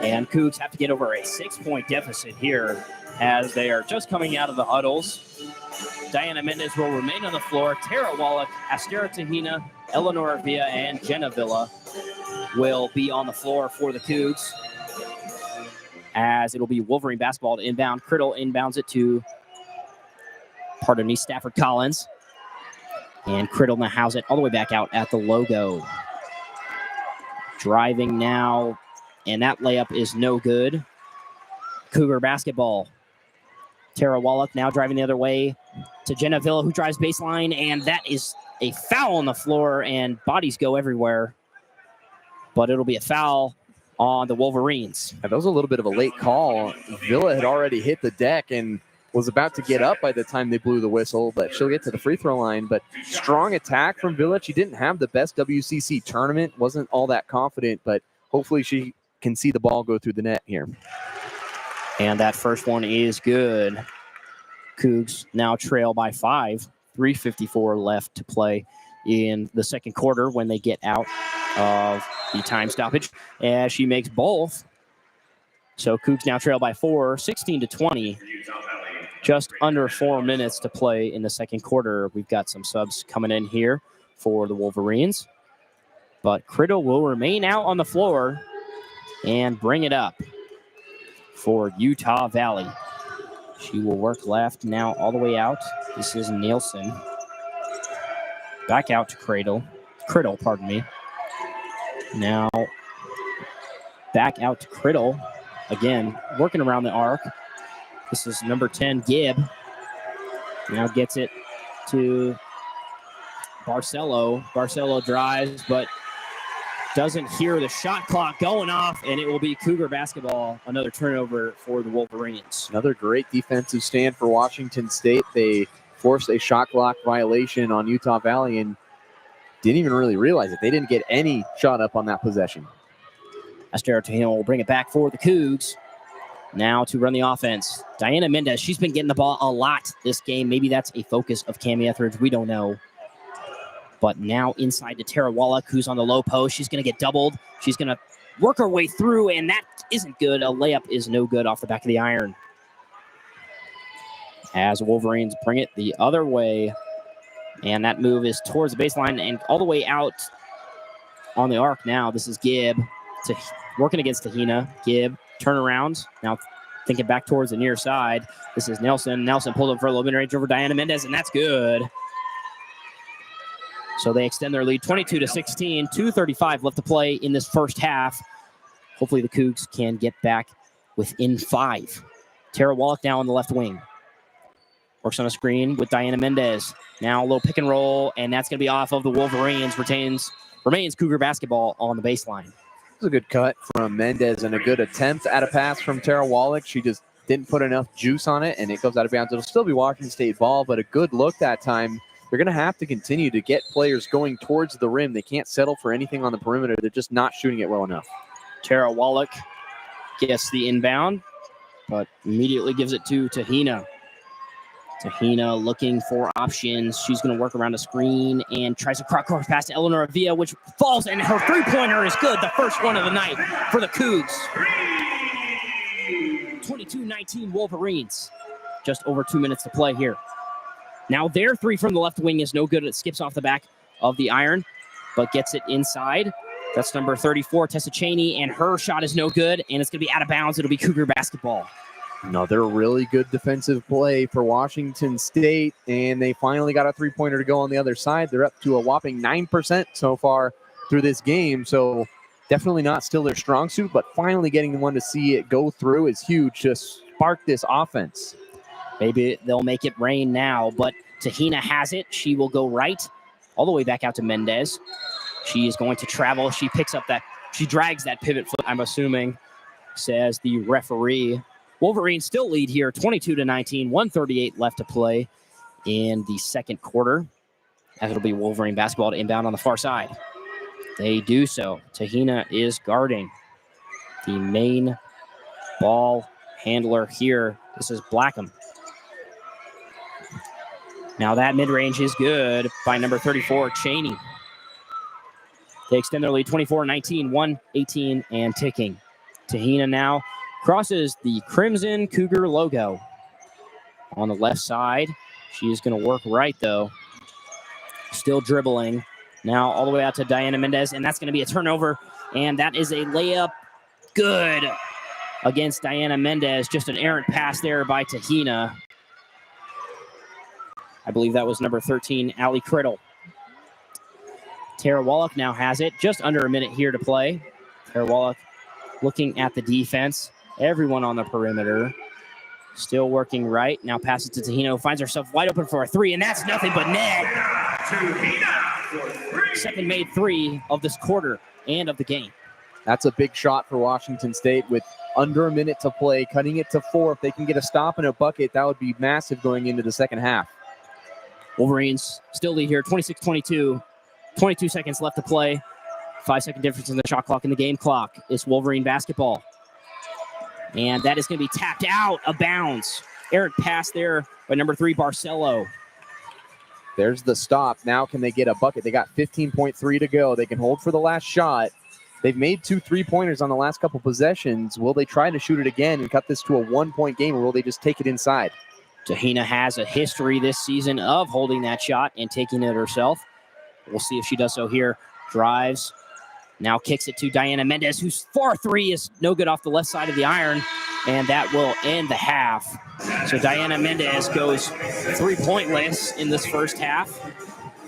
And Cougs have to get over a 6-point deficit here as they are just coming out of the huddles. Diana Mendez will remain on the floor. Tara Wallach, Astera Tahina, Eleanor Villa, and Jenna Villa will be on the floor for the Cougs, as it'll be Wolverine basketball to inbound. Criddle inbounds it to, Stafford Collins. And Criddle now house it all the way back out at the logo. Driving now, and that layup is no good. Cougar basketball. Tara Wallach now driving the other way to Jenna Villa, who drives baseline, and that is a foul on the floor, and bodies go everywhere. But it'll be a foul on the Wolverines. That was a little bit of a late call. Villa had already hit the deck and was about to get up by the time they blew the whistle, but she'll get to the free throw line. But strong attack from Villa. She didn't have the best WCC tournament, wasn't all that confident, but hopefully she can see the ball go through the net here. And that first one is good. Cougs now trail by 5. 3:54 left to play in the second quarter when they get out of the time stoppage, as she makes both. So Cougs now trail by 4, 16-20. Just under 4 minutes to play in the second quarter. We've got some subs coming in here for the Wolverines. But Criddle will remain out on the floor and bring it up for Utah Valley. She will work left now all the way out. This is Nielsen. Back out to Criddle, pardon me. Now back out to Criddle. Again, working around the arc. This is number 10, Gibb. Now gets it to Barcelo. Barcelo drives, but doesn't hear the shot clock going off, and it will be Cougar basketball. Another turnover for the Wolverines. Another great defensive stand for Washington State. They forced a shot clock violation on Utah Valley and didn't even really realize it. They didn't get any shot up on that possession. Astera Tahina will bring it back for the Cougs. Now to run the offense. Diana Mendez, she's been getting the ball a lot this game. Maybe that's a focus of Cami Etheridge. We don't know. But now inside to Tara Wallach, who's on the low post. She's going to get doubled. She's going to work her way through, and that isn't good. A layup is no good off the back of the iron. As Wolverines bring it the other way. And that move is towards the baseline and all the way out on the arc now. This is Gibb working against Tahina. Gibb, turnaround. Now thinking back towards the near side. This is Nelson. Nelson pulled up for a little mid-range over Diana Mendez, and that's good. So they extend their lead 22-16, 2:35 left to play in this first half. Hopefully the Cougs can get back within 5. Tara Wallach now on the left wing. Works on a screen with Diana Mendez. Now a little pick and roll, and that's going to be off of the Wolverines. Remains Cougar basketball on the baseline. It was a good cut from Mendez and a good attempt at a pass from Tara Wallach. She just didn't put enough juice on it, and it goes out of bounds. It'll still be Washington State ball, but a good look that time. They're going to have to continue to get players going towards the rim. They can't settle for anything on the perimeter. They're just not shooting it well enough. Tara Wallach gets the inbound, but immediately gives it to Tahina. Tahina looking for options. She's going to work around a screen and tries a cross pass to Eleanor Villa, which falls, and her three-pointer is good. The first one of the night for the Cougs. 22-19 Wolverines. Just over 2 minutes to play here. Now their three from the left wing is no good. It skips off the back of the iron, but gets it inside. That's number 34, Tessa Cheney, and her shot is no good, and it's going to be out of bounds. It'll be Cougar basketball. Another really good defensive play for Washington State, and they finally got a three-pointer to go on the other side. They're up to a whopping 9% so far through this game, so Definitely not still their strong suit, but finally getting one to see it go through is huge to spark this offense. Maybe they'll make it rain now, but Tahina has it. She will go right all the way back out to Mendez. She is going to travel. She picks up that, she drags that pivot foot, I'm assuming, says the referee. Wolverines still lead here, 22-19, 1:38 left to play in the second quarter, as it'll be Wolverine basketball to inbound on the far side. They do so. Tahina is guarding the main ball handler here. This is Blackham. Now that mid-range is good by number 34, Cheney. They extend their lead 24-19, 1:18 and ticking. Tahina now crosses the Crimson Cougar logo on the left side. She is going to work right, though. Still dribbling. Now all the way out to Diana Mendez, and that's going to be a turnover. And that is a layup. Good against Diana Mendez. Just an errant pass there by Tahina. I believe that was number 13, Allie Criddle. Tara Wallach now has it. Just under a minute here to play. Tara Wallach looking at the defense. Everyone on the perimeter. Still working right. Now passes to Tahina. Finds herself wide open for a three, and that's nothing but net. Second made three of this quarter and of the game. That's a big shot for Washington State with under a minute to play, cutting it to 4. If they can get a stop and a bucket, that would be massive going into the second half. Wolverines still lead here, 26-22. 22 seconds left to play. 5-second difference in the shot clock and the game clock. It's Wolverine basketball. And that is going to be tapped out of bounds. Errant pass there by number 3, Barcelo. There's the stop. Now can they get a bucket? They got 15.3 to go. They can hold for the last shot. They've made 2 3-pointers on the last couple possessions. Will they try to shoot it again and cut this to a 1-point game, or will they just take it inside? Tahina has a history this season of holding that shot and taking it herself. We'll see if she does so here. Drives. Now kicks it to Diana Mendez, whose far three is no good off the left side of the iron. And that will end the half. So Diana Mendez goes 3-pointless in this first half.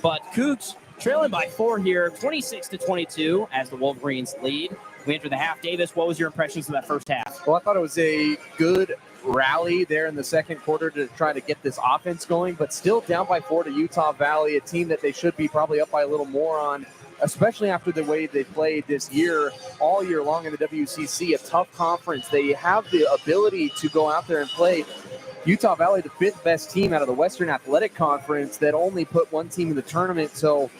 But Cougs trailing by 4 here, 26-22 as the Wolverines lead. We enter the half. Davis, what was your impressions of that first half? Well, I thought it was a good rally there in the second quarter to try to get this offense going, but still down by 4 to Utah Valley, a team that they should be probably up by a little more on, especially after the way they played this year, all year long in the WCC, a tough conference. They have the ability to go out there and play. Utah Valley, the 5th best team out of the Western Athletic Conference that only put 1 team in the tournament. So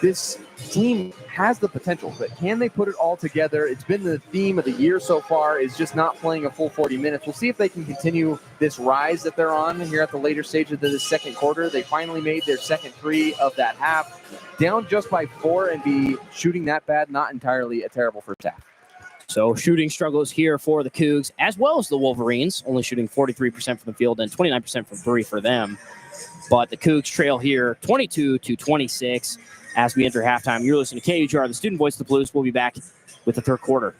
this team has the potential, but can they put it all together? It's been the theme of the year so far, is just not playing a full 40 minutes. We'll see if they can continue this rise that they're on here at the later stage of the second quarter. They finally made their second 3 of that half, down just by 4, and be shooting that bad, not entirely a terrible first half. So shooting struggles here for the Cougs, as well as the Wolverines, only shooting 43% from the field and 29% from 3 for them. But the Cougs trail here 22-26 as we enter halftime. You're listening to KUGR, the student voice of the Blues. We'll be back with the third quarter.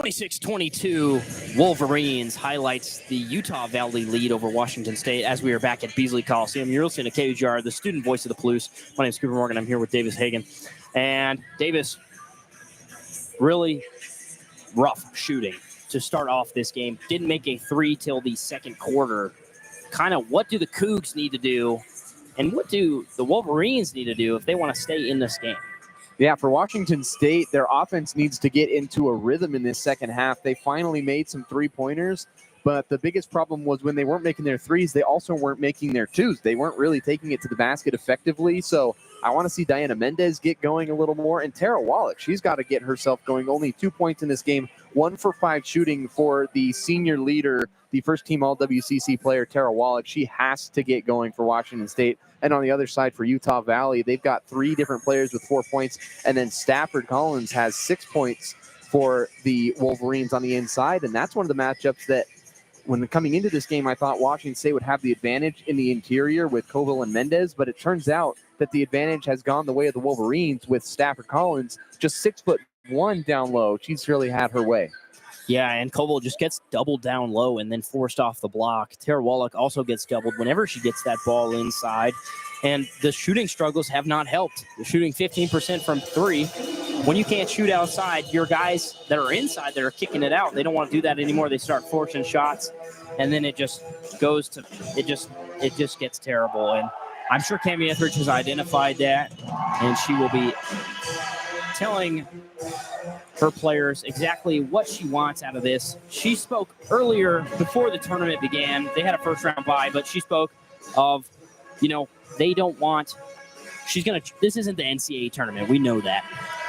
26-22 Wolverines highlights the Utah Valley lead over Washington State as we are back at Beasley Coliseum. You're listening to KUGR, the student voice of the Palouse. My name is Cooper Morgan. I'm here with Davis Hagan. And Davis, really rough shooting to start off this game. Didn't make a three till the second quarter. Kind of what do the Cougs need to do, and what do the Wolverines need to do if they want to stay in this game? Yeah, for Washington State, their offense needs to get into a rhythm in this second half. They finally made some three-pointers, but the biggest problem was when they weren't making their threes, they also weren't making their twos. They weren't really taking it to the basket effectively. So I want to see Diana Mendez get going a little more. And Tara Wallach, she's got to get herself going. Only 2 points in this game, 1 for 5 shooting for the senior leader, the first-team All-WCC player, Tara Wallach. She has to get going for Washington State. And on the other side for Utah Valley, they've got 3 different players with 4 points. And then Stafford Collins has 6 points for the Wolverines on the inside. And that's one of the matchups that when coming into this game, I thought Washington State would have the advantage in the interior with Koval and Mendez. But it turns out that the advantage has gone the way of the Wolverines with Stafford Collins, just 6'1" down low. She's really had her way. Yeah, and Koval just gets doubled down low and then forced off the block. Tara Wallach also gets doubled whenever she gets that ball inside. And the shooting struggles have not helped. They're shooting 15% from 3. When you can't shoot outside, your guys that are inside that are kicking it out, they don't want to do that anymore. They start forcing shots, and then it just goes to it just gets terrible. And I'm sure Cami Etheridge has identified that, and she will be telling her players exactly what she wants out of this. She spoke earlier before the tournament began. They had a first-round bye, but she spoke of, they don't want – this isn't the NCAA tournament. We know that.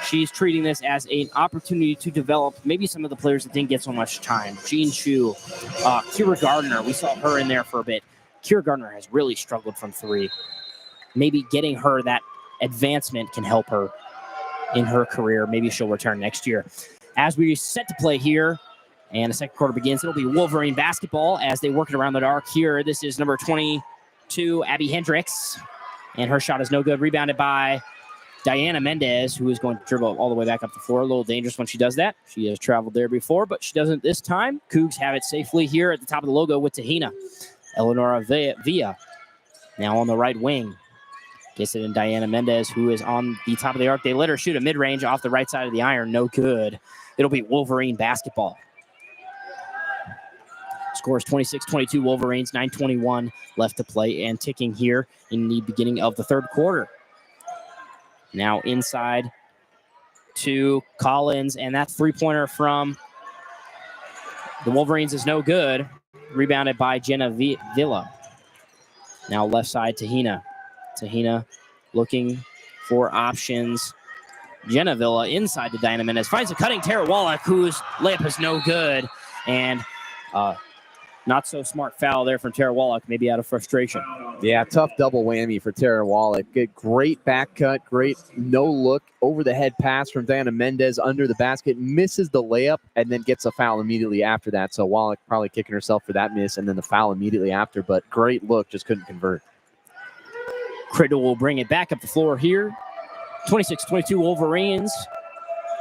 She's treating this as an opportunity to develop maybe some of the players that didn't get so much time. Jean Chu, Kira Gardner, we saw her in there for a bit. Kira Gardner has really struggled from 3. Maybe getting her that advancement can help her in her career. Maybe she'll return next year. As we set to play here, and the second quarter begins, it'll be Wolverine basketball as they work it around the arc here. This is number 22, Abby Hendricks, and her shot is no good. Rebounded by Diana Mendez, who is going to dribble all the way back up the floor. A little dangerous when she does that. She has traveled there before, but she doesn't this time. Cougs have it safely here at the top of the logo with Tahina. Eleonora Villa now on the right wing. Gets it in Diana Mendez, who is on the top of the arc. They let her shoot a mid-range off the right side of the iron. No good. It'll be Wolverine basketball. Scores 26-22 Wolverines, 9:21 left to play and ticking here in the beginning of the third quarter. Now inside to Collins, and that three-pointer from the Wolverines is no good. Rebounded by Jenna Villa. Now left side, Tahina. Tahina looking for options. Jenna Villa inside to Diana Mendez. Finds a cutting Tara Wallach, whose layup is no good. And not so smart foul there from Tara Wallach, maybe out of frustration. Yeah, tough double whammy for Tara Wallach. Great back cut, great no-look over-the-head pass from Diana Mendez under the basket. Misses the layup and then gets a foul immediately after that. So Wallach probably kicking herself for that miss and then the foul immediately after. But great look, just couldn't convert. Criddle will bring it back up the floor here. 26-22 Wolverines.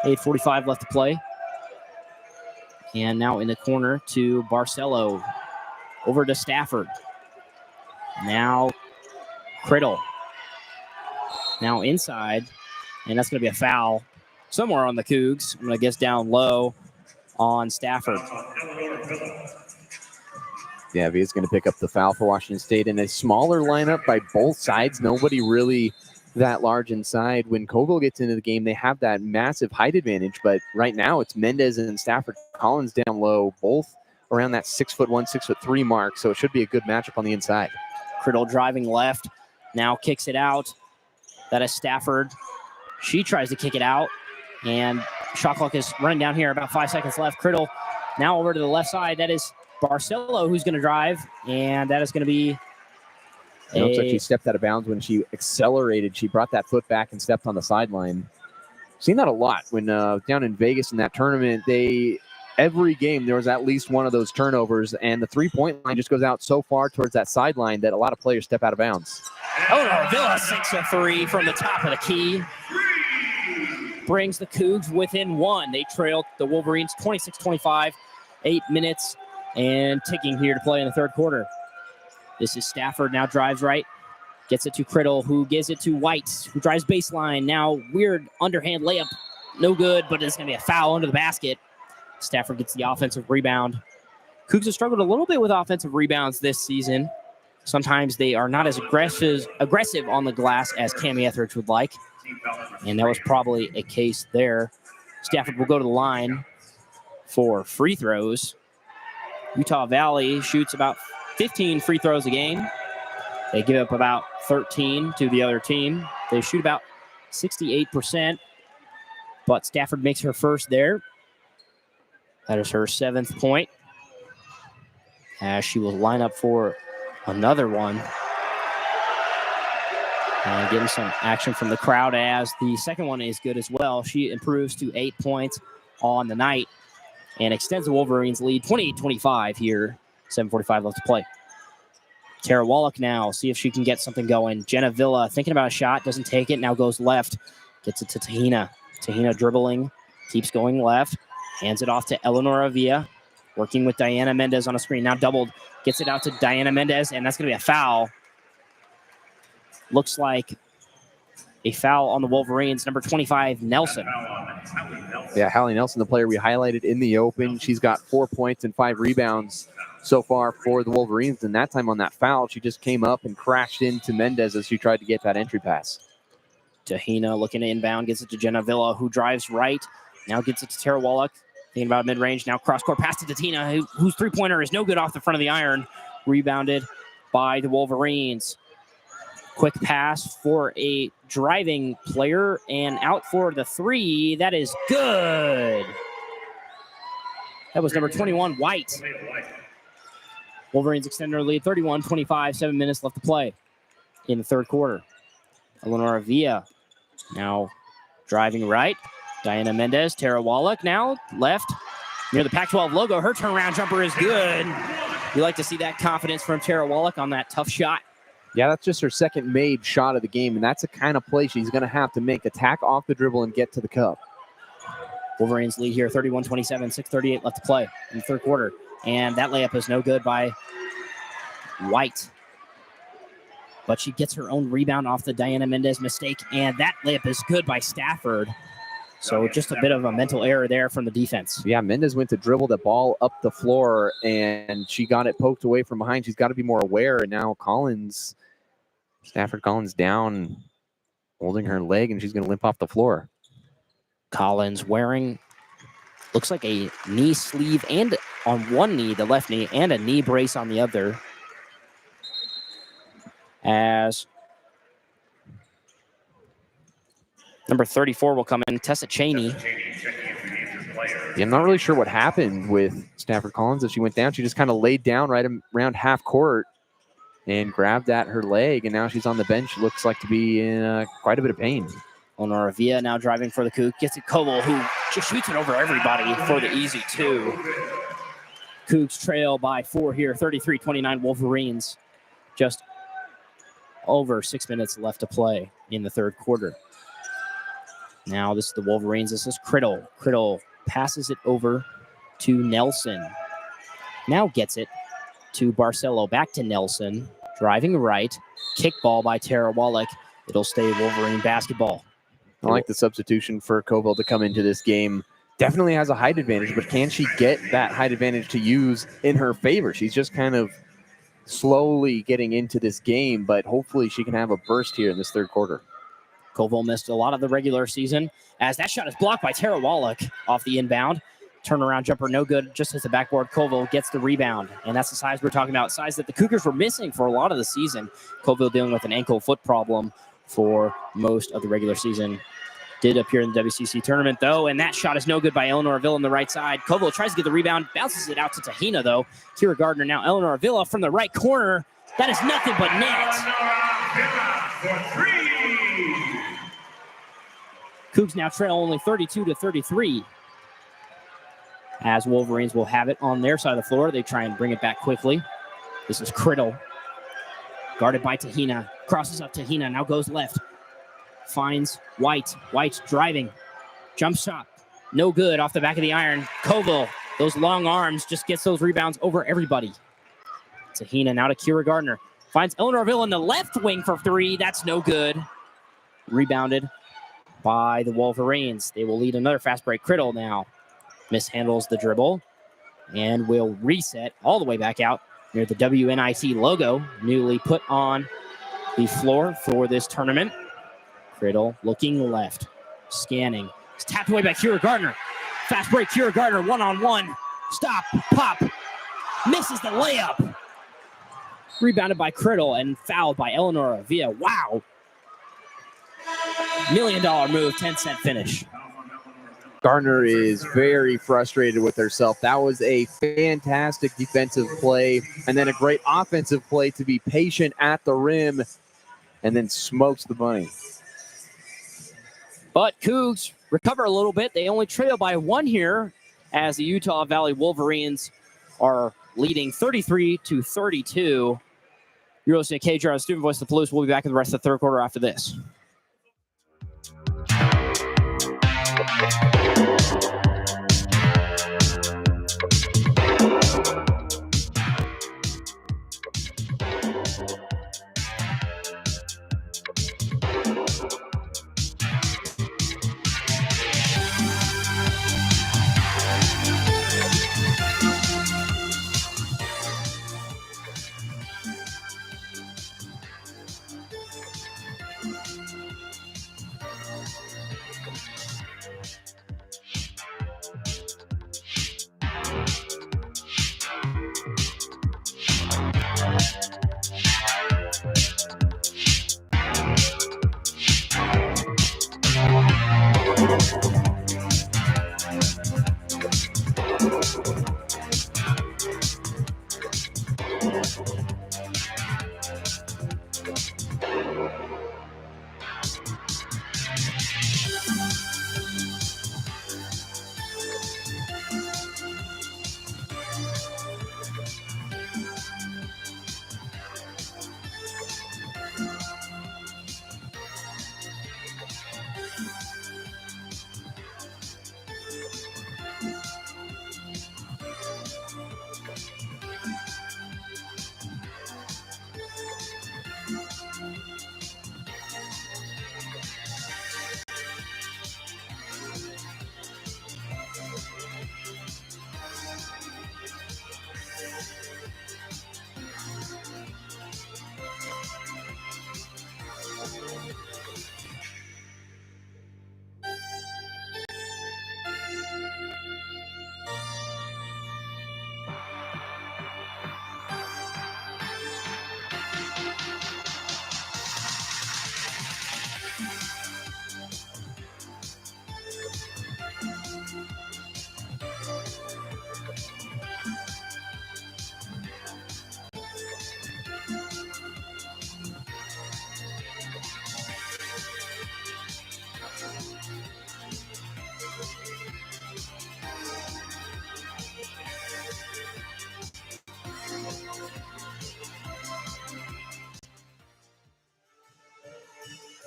8:45 left to play. And now in the corner to Barcelo. Over to Stafford. Now Criddle. Now inside. And that's going to be a foul somewhere on the Cougs. I'm going to guess down low on Stafford. Yeah, Via's going to pick up the foul for Washington State in a smaller lineup by both sides. Nobody really that large inside. When Koval gets into the game, they have that massive height advantage. But right now, it's Mendez and Stafford Collins down low, both around that 6'1", 6'3" mark. So it should be a good matchup on the inside. Criddle driving left, now kicks it out. That is Stafford. She tries to kick it out, and shot clock is running down here. About 5 seconds left. Criddle now over to the left side. That is Barcelo who's going to drive, and that is going to be It looks like she stepped out of bounds when she accelerated. She brought that foot back and stepped on the sideline. Seen that a lot when down in Vegas in that tournament. Every game there was at least one of those turnovers, and the three-point line just goes out so far towards that sideline that a lot of players step out of bounds. Oh, Villa sinks a three from the top of the key. Brings the Cougs within one. They trailed the Wolverines 26-25. 8 minutes and ticking here to play in the third quarter. This is Stafford, now drives right. Gets it to Criddle, who gives it to White, who drives baseline. Now weird underhand layup. No good, but it's going to be a foul under the basket. Stafford gets the offensive rebound. Cougs have struggled a little bit with offensive rebounds this season. Sometimes they are not as aggressive on the glass as Cami Etheridge would like. And that was probably a case there. Stafford will go to the line for free throws. Utah Valley shoots about 15 free throws a game. They give up about 13 to the other team. They shoot about 68%, but Stafford makes her first there. That is her 7th point, as she will line up for another one. And getting some action from the crowd as the second one is good as well. She improves to 8 points on the night and extends the Wolverines' lead 28-25 here. 7:45 left to play. Tara Wallach now, see if she can get something going. Jenna Villa thinking about a shot, doesn't take it, now goes left. Gets it to Tahina. Tahina dribbling, keeps going left. Hands it off to Eleanor Avia, working with Diana Mendez on a screen. Now doubled, gets it out to Diana Mendez, and that's going to be a foul. Looks like a foul on the Wolverines. Number 25, Nelson. Yeah, Hallie Nelson, the player we highlighted in the open. She's got 4 points and 5 rebounds so far for the Wolverines. And that time on that foul, she just came up and crashed into Mendez as she tried to get that entry pass. Tahina looking to inbound, gets it to Jenna Villa, who drives right. Now gets it to Tara Wallach. Thinking about mid-range. Now cross-court pass to Tina, whose three-pointer is no good off the front of the iron. Rebounded by the Wolverines. Quick pass for a driving player and out for the three. That is good. That was number 21, White. Wolverines extend their lead 31-25, 7 minutes left to play in the third quarter. Eleanor Villa now driving right. Diana Mendez, Tara Wallach now left near the Pac-12 logo. Her turnaround jumper is good. We like to see that confidence from Tara Wallach on that tough shot. Yeah, that's just her second made shot of the game, and that's the kind of play she's going to have to make. Attack off the dribble and get to the cup. Wolverines lead here 31-27, 6:38 left to play in the third quarter. And that layup is no good by White. But she gets her own rebound off the Diana Mendez mistake, and that layup is good by Stafford. So just a bit of a mental error there from the defense. Yeah, Mendez went to dribble the ball up the floor, and she got it poked away from behind. She's got to be more aware, and now Stafford Collins down, holding her leg, and she's going to limp off the floor. Collins wearing, looks like a knee sleeve, and on one knee, the left knee, and a knee brace on the other. As number 34 will come in, Tessa Cheney. Yeah, I'm not really sure what happened with Stafford Collins as she went down. She just kind of laid down right around half court and grabbed at her leg, and now she's on the bench. Looks like to be in quite a bit of pain. Honora Villa now driving for the Cougs. Gets it Koval, who just shoots it over everybody for the easy two. Cougs trail by 4 here, 33-29 Wolverines. Just over 6 minutes left to play in the third quarter. Now this is the Wolverines. This is Criddle. Criddle passes it over to Nelson. Now gets it to Barcelo. Back to Nelson. Driving right. Kick ball by Tara Wallach. It'll stay Wolverine basketball. I like the substitution for Koval to come into this game. Definitely has a height advantage, but can she get that height advantage to use in her favor? She's just kind of slowly getting into this game, but hopefully she can have a burst here in this third quarter. Koval missed a lot of the regular season as that shot is blocked by Tara Wallach off the inbound. Turnaround jumper, no good. Just hits the backboard. Colville gets the rebound. And that's the size we're talking about. Size that the Cougars were missing for a lot of the season. Colville dealing with an ankle foot problem for most of the regular season. Did appear in the WCC tournament, though, and that shot is no good by Eleanor Avila on the right side. Colville tries to get the rebound, bounces it out to Tahina, though. Kira Gardner now, Eleanor Avila from the right corner. That is nothing but net. Cougs now trail only 32-33. As Wolverines will have it on their side of the floor. They try and bring it back quickly. This is Criddle. Guarded by Tahina. Crosses up Tahina. Now goes left. Finds White. White driving. Jump shot. No good off the back of the iron. Colville. Those long arms just gets those rebounds over everybody. Tahina now to Kira Gardner. Finds Eleanor Avila in the left wing for three. That's no good. Rebounded by the Wolverines. They will lead another fast break. Criddle now mishandles the dribble and will reset all the way back out near the WNIT logo, newly put on the floor for this tournament. Criddle looking left, scanning. It's tapped away by Kira Gardner. Fast break, Kira Gardner, one-on-one. Stop, pop, misses the layup. Rebounded by Criddle and fouled by Eleanor Avila. Wow. $1 million move, 10-cent finish. Gardner is very frustrated with herself. That was a fantastic defensive play and then a great offensive play to be patient at the rim and then smokes the bunny. But Cougs recover a little bit. They only trail by one here as the Utah Valley Wolverines are leading 33-32. You're listening to KUGR, Student Voice of the Palouse. We'll be back in the rest of the third quarter after this.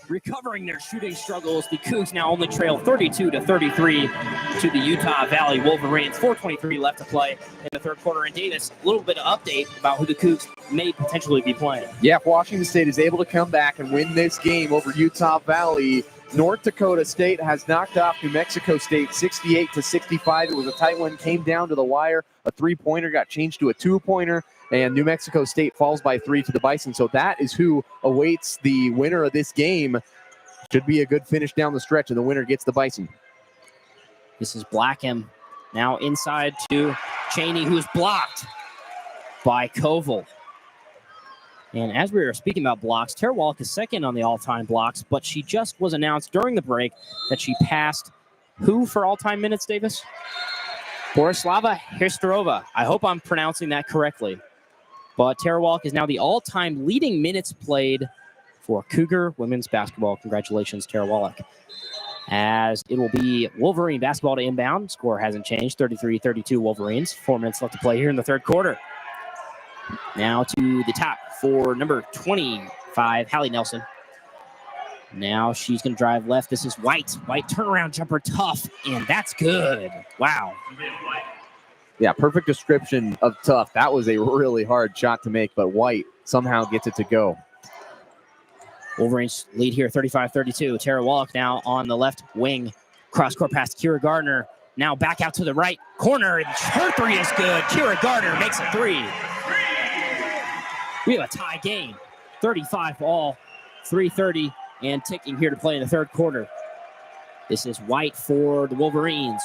Recovering their shooting struggles, the Cougs now only trail 32-33 to the Utah Valley Wolverines. 4:23 left to play in the third quarter. And Davis, a little bit of update about who the Cougs may potentially be playing. Yeah, if Washington State is able to come back and win this game over Utah Valley, North Dakota State has knocked off New Mexico State 68-65. It was a tight one, came down to the wire. A three-pointer got changed to a two-pointer, and New Mexico State falls by 3 to the Bison. So that is who awaits the winner of this game. Should be a good finish down the stretch, and the winner gets the Bison. This is Blackham Now inside to Cheney, who's blocked by Koval. And as we were speaking about blocks, Tara Wallach is second on the all-time blocks, but she just was announced during the break that she passed who for all-time minutes, Davis? Borislava Hristorova. I hope I'm pronouncing that correctly. But Tara Wallach is now the all-time leading minutes played for Cougar women's basketball. Congratulations, Tara Wallach. As it will be Wolverine basketball to inbound. Score hasn't changed, 33-32 Wolverines. 4 minutes left to play here in the third quarter. Now to the top for number 25, Hallie Nelson. Now she's going to drive left. This is White. White turnaround jumper, tough, and that's good. Wow. Yeah, perfect description of tough. That was a really hard shot to make, but White somehow gets it to go. Wolverines lead here, 35-32. Tara Wallach now on the left wing. Cross-court pass to Kira Gardner. Now back out to the right corner, and her three is good. Kira Gardner makes a three. We have a tie game. 35 all, 3:30 and ticking here to play in the third quarter. This is White for the Wolverines.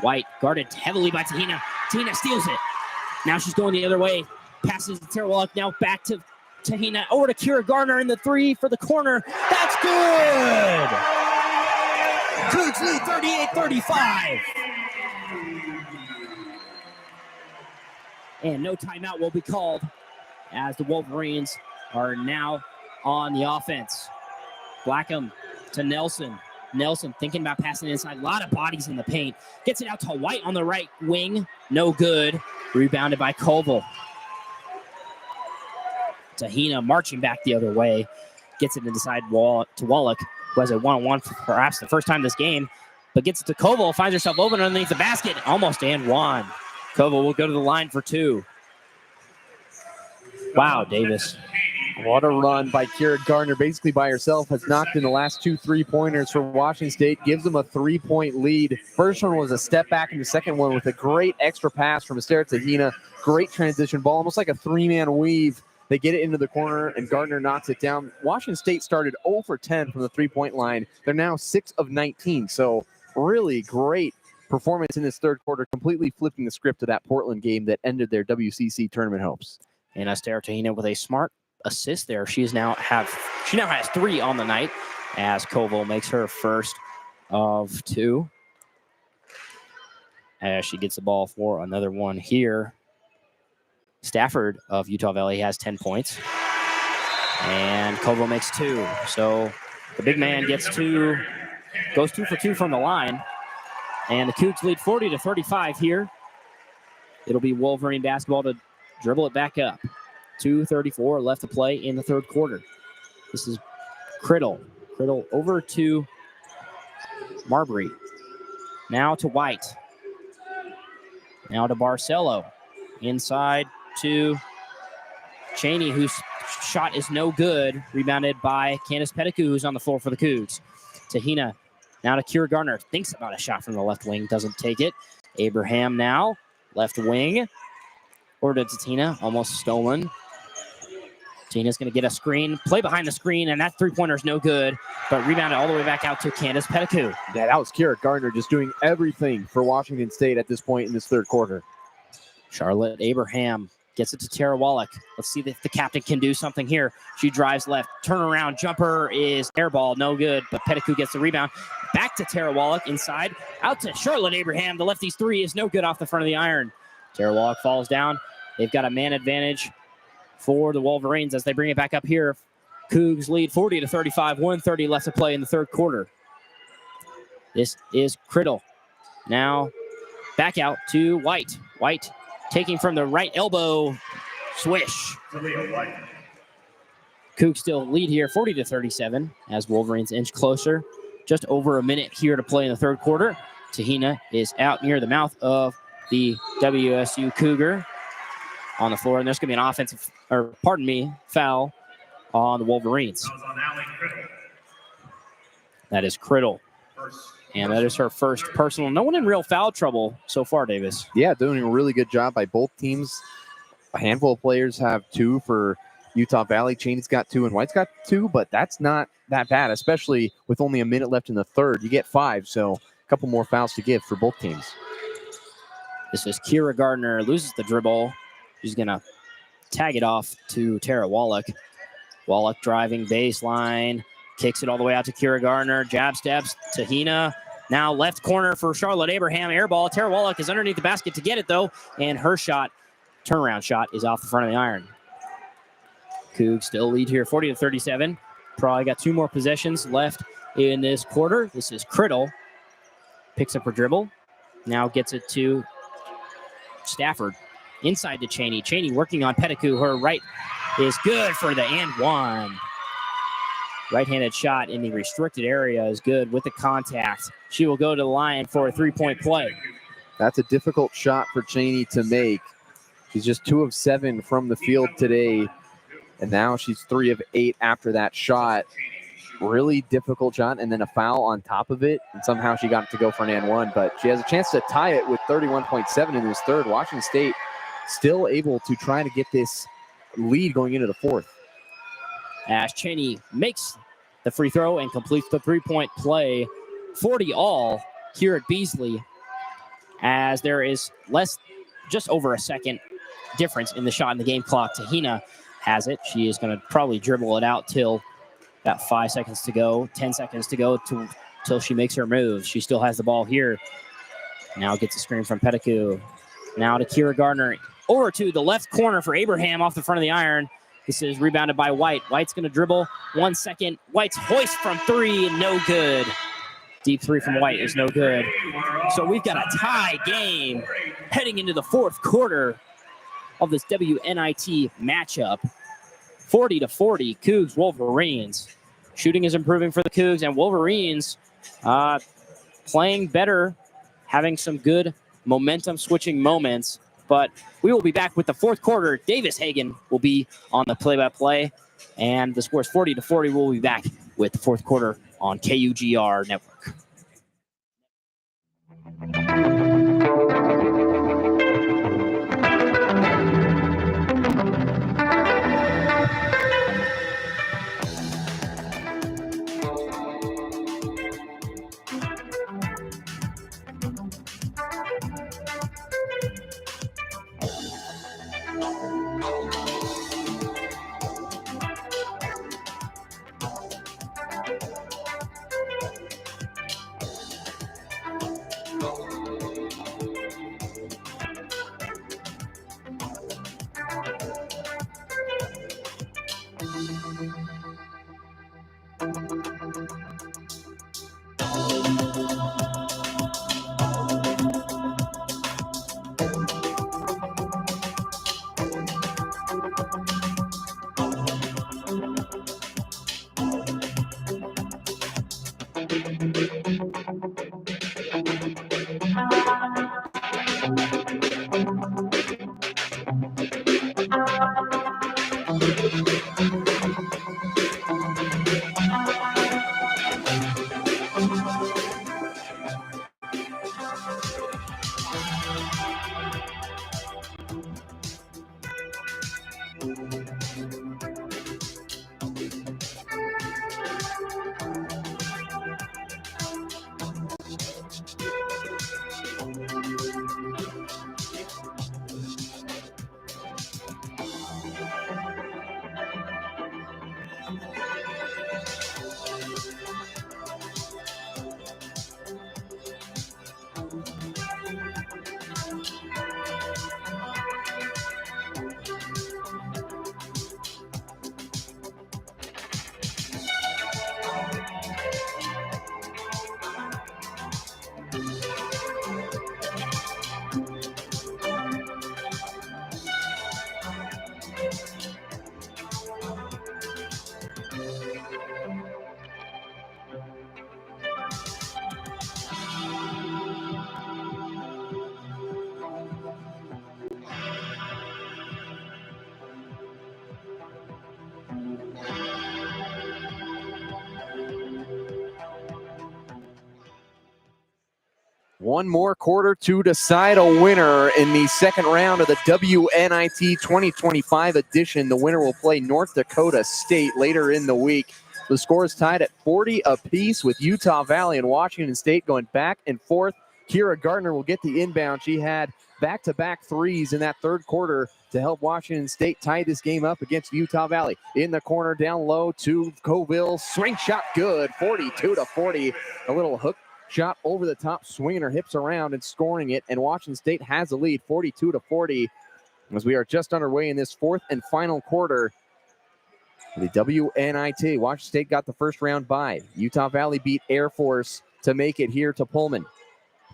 White guarded heavily by Tahina. Tahina steals it. Now she's going the other way. Passes to Tara Wallach. Now back to Tahina. Over to Kira Gardner in the three for the corner. That's good! Cougs lead 38-35. And no timeout will be called as the Wolverines are now on the offense. Blackham to Nelson. Nelson thinking about passing inside. A lot of bodies in the paint. Gets it out to White on the right wing. No good. Rebounded by Koval. Tahina marching back the other way. Gets it inside wall to Wallach, who has a one-on-one for perhaps the first time this game. But gets it to Koval. Finds herself open underneath the basket. Almost and one. Koval will go to the line for two. Wow, Davis. What a run by Kira Gardner, basically by herself, has knocked in the last 2 3-pointers for Washington State, gives them a 3-point lead. First one was a step back, and the second one with a great extra pass from Esther Tahina. Great transition ball, almost like a 3-man weave. They get it into the corner, and Gardner knocks it down. Washington State started 0 for 10 from the 3-point line. They're now 6 of 19, so really great performance in this third quarter, completely flipping the script of that Portland game that ended their WCC tournament hopes. And Esther Tahina with a smart assist there. She now has 3 on the night as Koval makes her first of 2. As she gets the ball for another one here. Stafford of Utah Valley has 10 points. And Koval makes 2. So the big man goes 2 for 2 from the line. And the Cougs lead 40-35 here. It'll be Wolverine basketball to dribble it back up. 2:34 left to play in the third quarter. This is Criddle. Criddle over to Marbury. Now to White. Now to Barcelo. Inside to Cheney, whose shot is no good. Rebounded by Candace Pettigrew, who's on the floor for the Cougs. Tahina. Now to Kira Gardner. Thinks about a shot from the left wing. Doesn't take it. Abraham now. Left wing. Over to Tahina. Almost stolen. Tina's going to get a screen, play behind the screen, and that three-pointer is no good, but rebounded all the way back out to Candace Pettigrew. Yeah, that was Kira Gardner just doing everything for Washington State at this point in this third quarter. Charlotte Abraham gets it to Tara Wallach. Let's see if the captain can do something here. She drives left. Turnaround jumper is air ball, no good, but Pettigrew gets the rebound. Back to Tara Wallach inside. Out to Charlotte Abraham. The lefty's three is no good off the front of the iron. Tara Wallach falls down. They've got a man advantage for the Wolverines as they bring it back up here. Cougs lead 40-35, 1:30 left to play in the third quarter. This is Criddle. Now back out to White. White taking from the right elbow. Swish. Cougs still lead here 40-37 as Wolverines inch closer. Just over a minute here to play in the third quarter. Tahina is out near the mouth of the WSU Cougar on the floor, and there's going to be an offensive, foul on the Wolverines. That is Criddle. And that is her first personal. No one in real foul trouble so far, Davis. Yeah, doing a really good job by both teams. A handful of players have 2 for Utah Valley. Cheney's got 2 and White's got 2, but that's not that bad, especially with only a minute left in the third. You get 5, so a couple more fouls to give for both teams. This is Kira Gardner, loses the dribble. She's going to tag it off to Tara Wallach. Wallach driving baseline, kicks it all the way out to Kira Gardner, jab steps to Hina. Now left corner for Charlotte Abraham, air ball. Tara Wallach is underneath the basket to get it though, and her shot, turnaround shot, is off the front of the iron. Cougs still lead here, 40-37. Probably got 2 more possessions left in this quarter. This is Criddle, picks up her dribble, now gets it to Stafford. Inside to Cheney. Cheney working on Pettigrew. Her right is good for the and one. Right-handed shot in the restricted area is good with the contact. She will go to the line for a 3-point play. That's a difficult shot for Cheney to make. She's just 2 of 7 from the field today, and now she's 3 of 8 after that shot. Really difficult shot, and then a foul on top of it, and somehow she got it to go for an and one, but she has a chance to tie it with 31.7 in this third. Washington State still able to try to get this lead going into the fourth. As Cheney makes the free throw and completes the 3-point play. 40 all here at Beasley, as there is just over a second difference in the shot in the game clock. Tahina has it. She is going to probably dribble it out till about 5 seconds to go, 10 seconds to go till she makes her move. She still has the ball here. Now gets a screen from Pettigrew. Now to Kira Gardner. Over to the left corner for Abraham off the front of the iron. This is rebounded by White. White's going to dribble. 1 second. White's hoist from 3, no good. Deep 3 from White is no good. So we've got a tie game heading into the fourth quarter of this WNIT matchup. 40-40, Cougs Wolverines. Shooting is improving for the Cougs, and Wolverines playing better, having some good momentum switching moments. But we will be back with the fourth quarter. Davis Hagan will be on the play-by-play, and the score is 40-40. We'll be back with the fourth quarter on KUGR Network. One more quarter to decide a winner in the second round of the WNIT 2025 edition. The winner will play North Dakota State later in the week. The score is tied at 40 apiece, with Utah Valley and Washington State going back and forth Kira Gardner will get the inbound. She had back-to-back threes in that third quarter to help Washington State tie this game up against Utah Valley. In the corner, down low to Coville. Swing shot good, 42-40. A little hook shot over the top, swinging her hips around and scoring it. And Washington State has a lead, 42-40, as we are just underway in this fourth and final quarter. The WNIT, Washington State got the first round bye. Utah Valley beat Air Force to make it here to Pullman.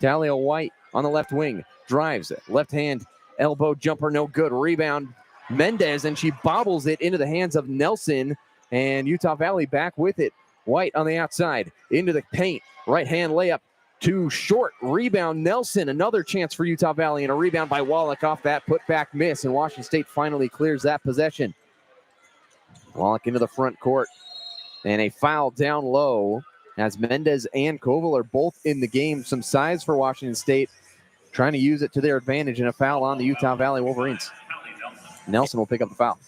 Talia White on the left wing, drives, left hand, elbow jumper, no good. Rebound, Mendez, and she bobbles it into the hands of Nelson, and Utah Valley back with it. White on the outside, into the paint, right hand layup, too short. Rebound, Nelson, another chance for Utah Valley, and a rebound by Wallach off that put-back miss, and Washington State finally clears that possession. Wallach into the front court, and a foul down low as Mendez and Koval are both in the game. Some size for Washington State, trying to use it to their advantage, and a foul on the Utah Valley Wolverines. Nelson will pick up the foul.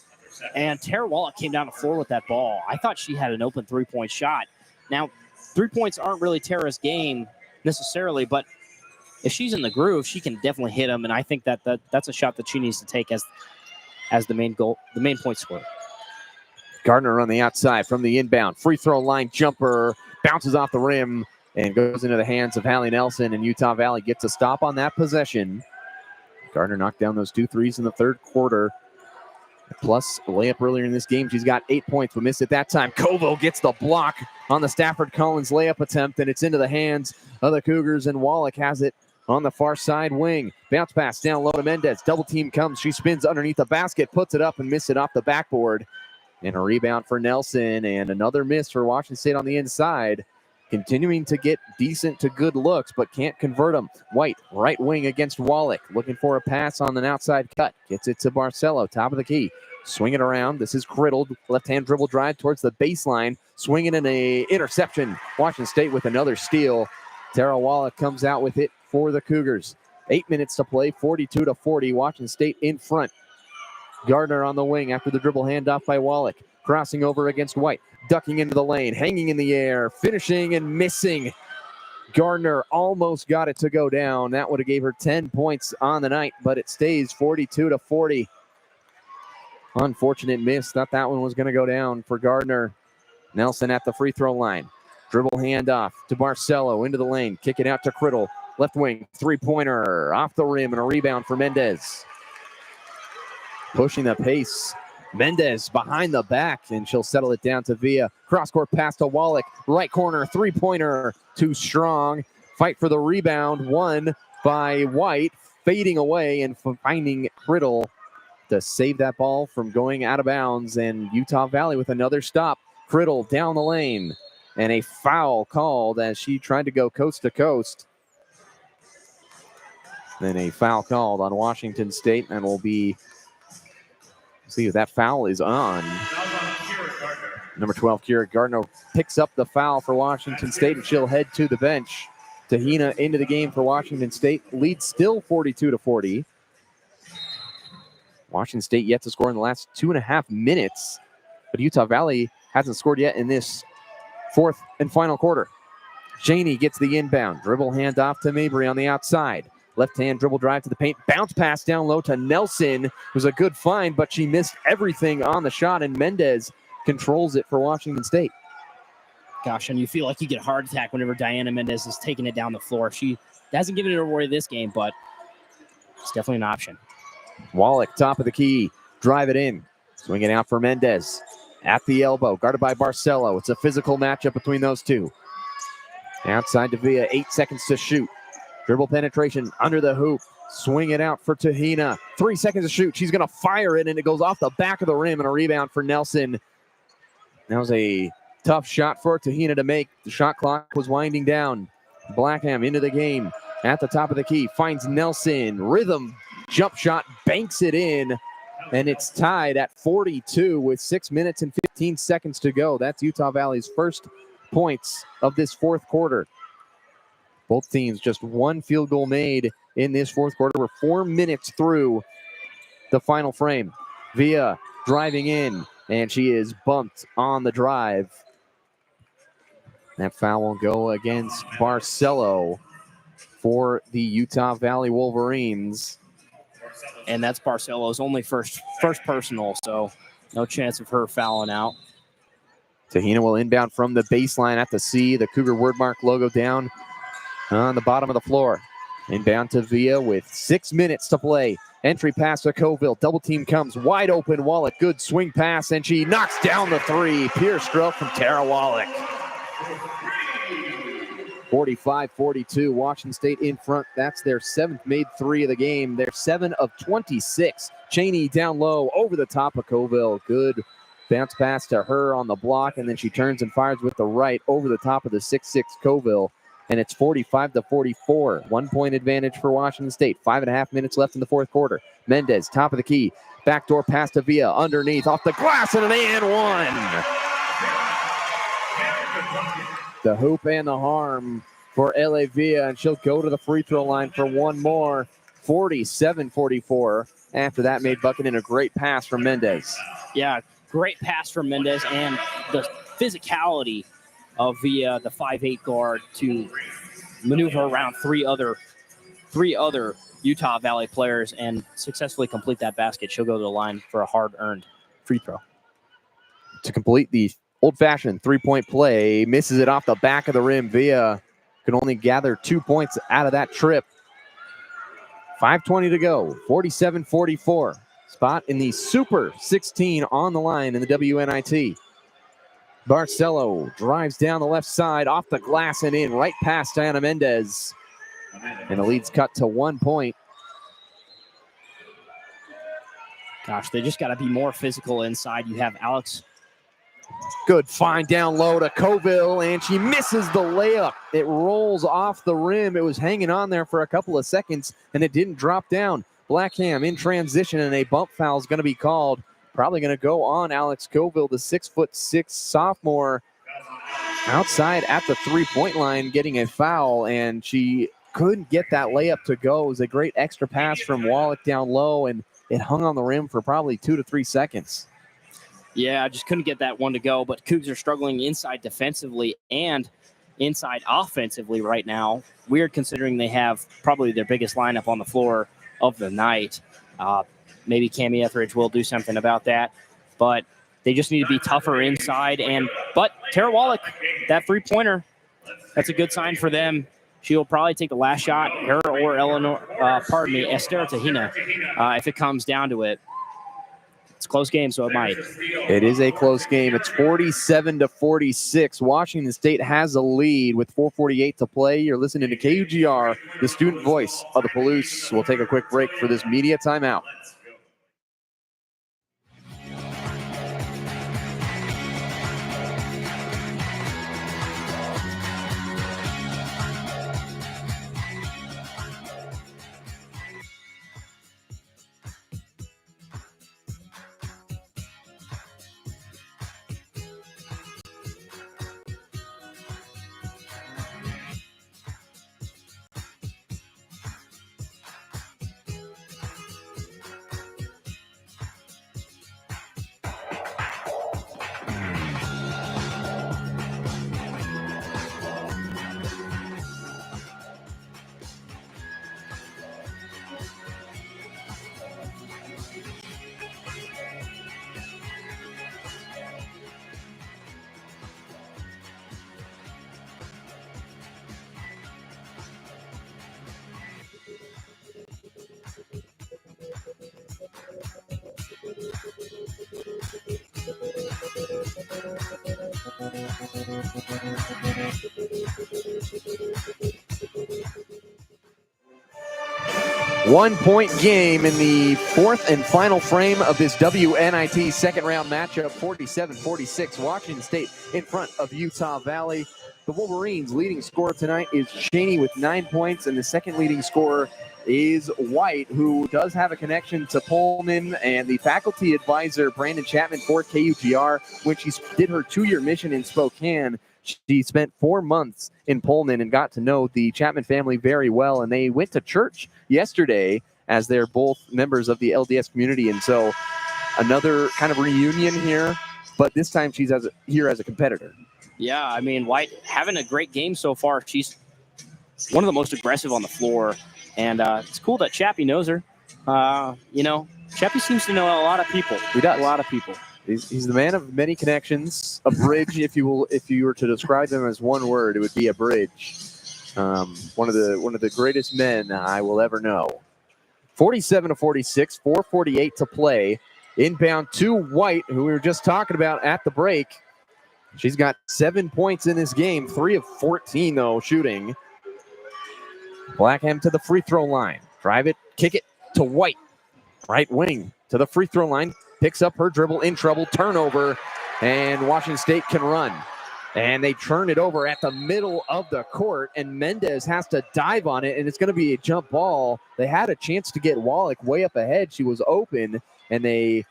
And Tara Wallach came down the floor with that ball. I thought she had an open three-point shot. Now, 3 points aren't really Tara's game necessarily, but if she's in the groove, she can definitely hit them, and I think that's a shot that she needs to take as the main goal, the main point scorer. Gardner on the outside from the inbound. Free throw line jumper. Bounces off the rim and goes into the hands of Hallie Nelson, and Utah Valley gets a stop on that possession. Gardner knocked down those 2 threes in the third quarter. Plus a layup earlier in this game. She's got 8 points, but missed it that time. Kovo gets the block on the Stafford Collins layup attempt, and it's into the hands of the Cougars, and Wallach has it on the far side wing. Bounce pass down low to Mendez. Double team comes. She spins underneath the basket, puts it up, and misses it off the backboard. And a rebound for Nelson, and another miss for Washington State on the inside. Continuing to get decent to good looks, but can't convert them. White, right wing against Wallach. Looking for a pass on an outside cut. Gets it to Barcelo, top of the key. Swing it around. This is Criddle. Left-hand dribble drive towards the baseline. Swinging in a interception. Washington State with another steal. Tara Wallach comes out with it for the Cougars. 8 minutes to play, 42-40. Washington State in front. Gardner on the wing after the dribble handoff by Wallach. Crossing over against White. Ducking into the lane. Hanging in the air. Finishing and missing. Gardner almost got it to go down. That would have gave her 10 points on the night, but it stays 42-40. Unfortunate miss. Thought that one was going to go down for Gardner. Nelson at the free throw line. Dribble handoff to Barcelo into the lane. Kick it out to Criddle. Left wing. Three-pointer. Off the rim and a rebound for Mendez. Pushing the pace. Mendez behind the back, and she'll settle it down to Villa. Cross-court pass to Wallach. Right corner, three-pointer. Too strong. Fight for the rebound. Won by White. Fading away and finding Criddle to save that ball from going out of bounds. And Utah Valley with another stop. Criddle down the lane. And a foul called as she tried to go coast to coast. Then a foul called on Washington State, and will be... See, that foul is on. Number 12, Kira Gardner picks up the foul for Washington State, and she'll head to the bench. Tahina into the game for Washington State. Lead still 42-40. Washington State yet to score in the last 2.5 minutes, but Utah Valley hasn't scored yet in this fourth and final quarter. Janey gets the inbound. Dribble handoff to Mabry on the outside. Left-hand dribble drive to the paint. Bounce pass down low to Nelson. It was a good find, but she missed everything on the shot, and Mendez controls it for Washington State. Gosh, and you feel like you get a heart attack whenever Diana Mendez is taking it down the floor. She hasn't given it away this game, but it's definitely an option. Wallach, top of the key. Drive it in. Swing it out for Mendez. At the elbow, guarded by Barcelo. It's a physical matchup between those two. Outside to Villa, 8 seconds to shoot. Dribble penetration under the hoop. Swing it out for Tahina. 3 seconds to shoot. She's going to fire it, and it goes off the back of the rim, and a rebound for Nelson. That was a tough shot for Tahina to make. The shot clock was winding down. Blackham into the game. At the top of the key. Finds Nelson. Rhythm. Jump shot. Banks it in. And it's tied at 42 with 6 minutes and 15 seconds to go. That's Utah Valley's first points of this fourth quarter. Both teams just one field goal made in this fourth quarter. We're 4 minutes through the final frame. Villa driving in, and she is bumped on the drive. That foul will go against Barcelo. for the Utah Valley Wolverines. And that's Barcelo's only first personal, so no chance of her fouling out. Tahina will inbound from the baseline at the C. The Cougar wordmark logo down on the bottom of the floor. Inbound to Villa with 6 minutes to play. Entry pass to Coville. Double team comes wide open. Wallach, good swing pass, and she knocks down the three. Pure stroke from Tara Wallach. 45-42. Washington State in front. That's their 7th made three of the game. They're 7 of 26. Cheney down low over the top of Coville. Good bounce pass to her on the block, and then she turns and fires with the right over the top of the 6'6" Coville. And it's 45-44. 1 point advantage for Washington State. 5.5 minutes left in the fourth quarter. Mendez, top of the key. Backdoor pass to Villa. Underneath, off the glass, and an and one. The hoop and the harm for LA Villa, and she'll go to the free throw line for one more. 47-44. After that, made bucket in a great pass from Mendez. Yeah, great pass from Mendez, and the physicality of Villa, the 5'8" guard, to maneuver around three other Utah Valley players and successfully complete that basket. She'll go to the line for a hard-earned free throw. To complete the old-fashioned three-point play, misses it off the back of the rim. Villa could only gather 2 points out of that trip. 5:20 to go, 47-44. Spot in the Super 16 on the line in the WNIT. Barcelo drives down the left side, off the glass and in, right past Diana Mendez. And the lead's cut to 1 point. Gosh, they just got to be more physical inside. You have Alex. Good find down low to Coville, and she misses the layup. It rolls off the rim. It was hanging on there for a couple of seconds, and it didn't drop down. Blackham in transition, and a bump foul is going to be called. Probably going to go on Alex Coville, the 6'6" sophomore, outside at the three-point line, getting a foul, and she couldn't get that layup to go. It was a great extra pass from Wallach down low, and it hung on the rim for probably 2 to 3 seconds. Yeah, I just couldn't get that one to go, but Cougs are struggling inside defensively and inside offensively right now. Weird considering they have probably their biggest lineup on the floor of the night. Maybe Cami Etheridge will do something about that, but they just need to be tougher inside. But Tara Wallach, that three-pointer, that's a good sign for them. She will probably take the last shot, her or Esther Tahina, if it comes down to it. It's a close game, so it might. It is a close game. It's 47-46. Washington State has a lead with 4:48 to play. You're listening to KUGR, the student voice of the Palouse. We'll take a quick break for this media timeout. One-point game in the fourth and final frame of this WNIT second-round matchup, 47-46. Washington State in front of Utah Valley. The Wolverines' leading scorer tonight is Cheney with 9 points, and the second leading scorer is White, who does have a connection to Pullman, and the faculty advisor, Brandon Chapman, for KUGR. When she did her 2-year mission in Spokane, she spent 4 months in Pullman and got to know the Chapman family very well, and they went to church yesterday as they're both members of the LDS community. And so another kind of reunion here, but this time she's here as a competitor. Yeah, I mean, White having a great game so far. She's one of the most aggressive on the floor. And it's cool that Chappie knows her. Chappie seems to know a lot of people. He does. A lot of people. He's the man of many connections. A bridge, if you were to describe him as one word, it would be a bridge. One of the greatest men I will ever know. 47-46, 4:48 to play. Inbound to White, who we were just talking about at the break. She's got 7 points in this game, 3 of 14 though shooting. Blackham to the free throw line. Drive it, kick it to White. Right wing to the free throw line. Picks up her dribble, in trouble, turnover, and Washington State can run. And they turn it over at the middle of the court, and Mendez has to dive on it, and it's going to be a jump ball. They had a chance to get Wallach way up ahead. She was open, and they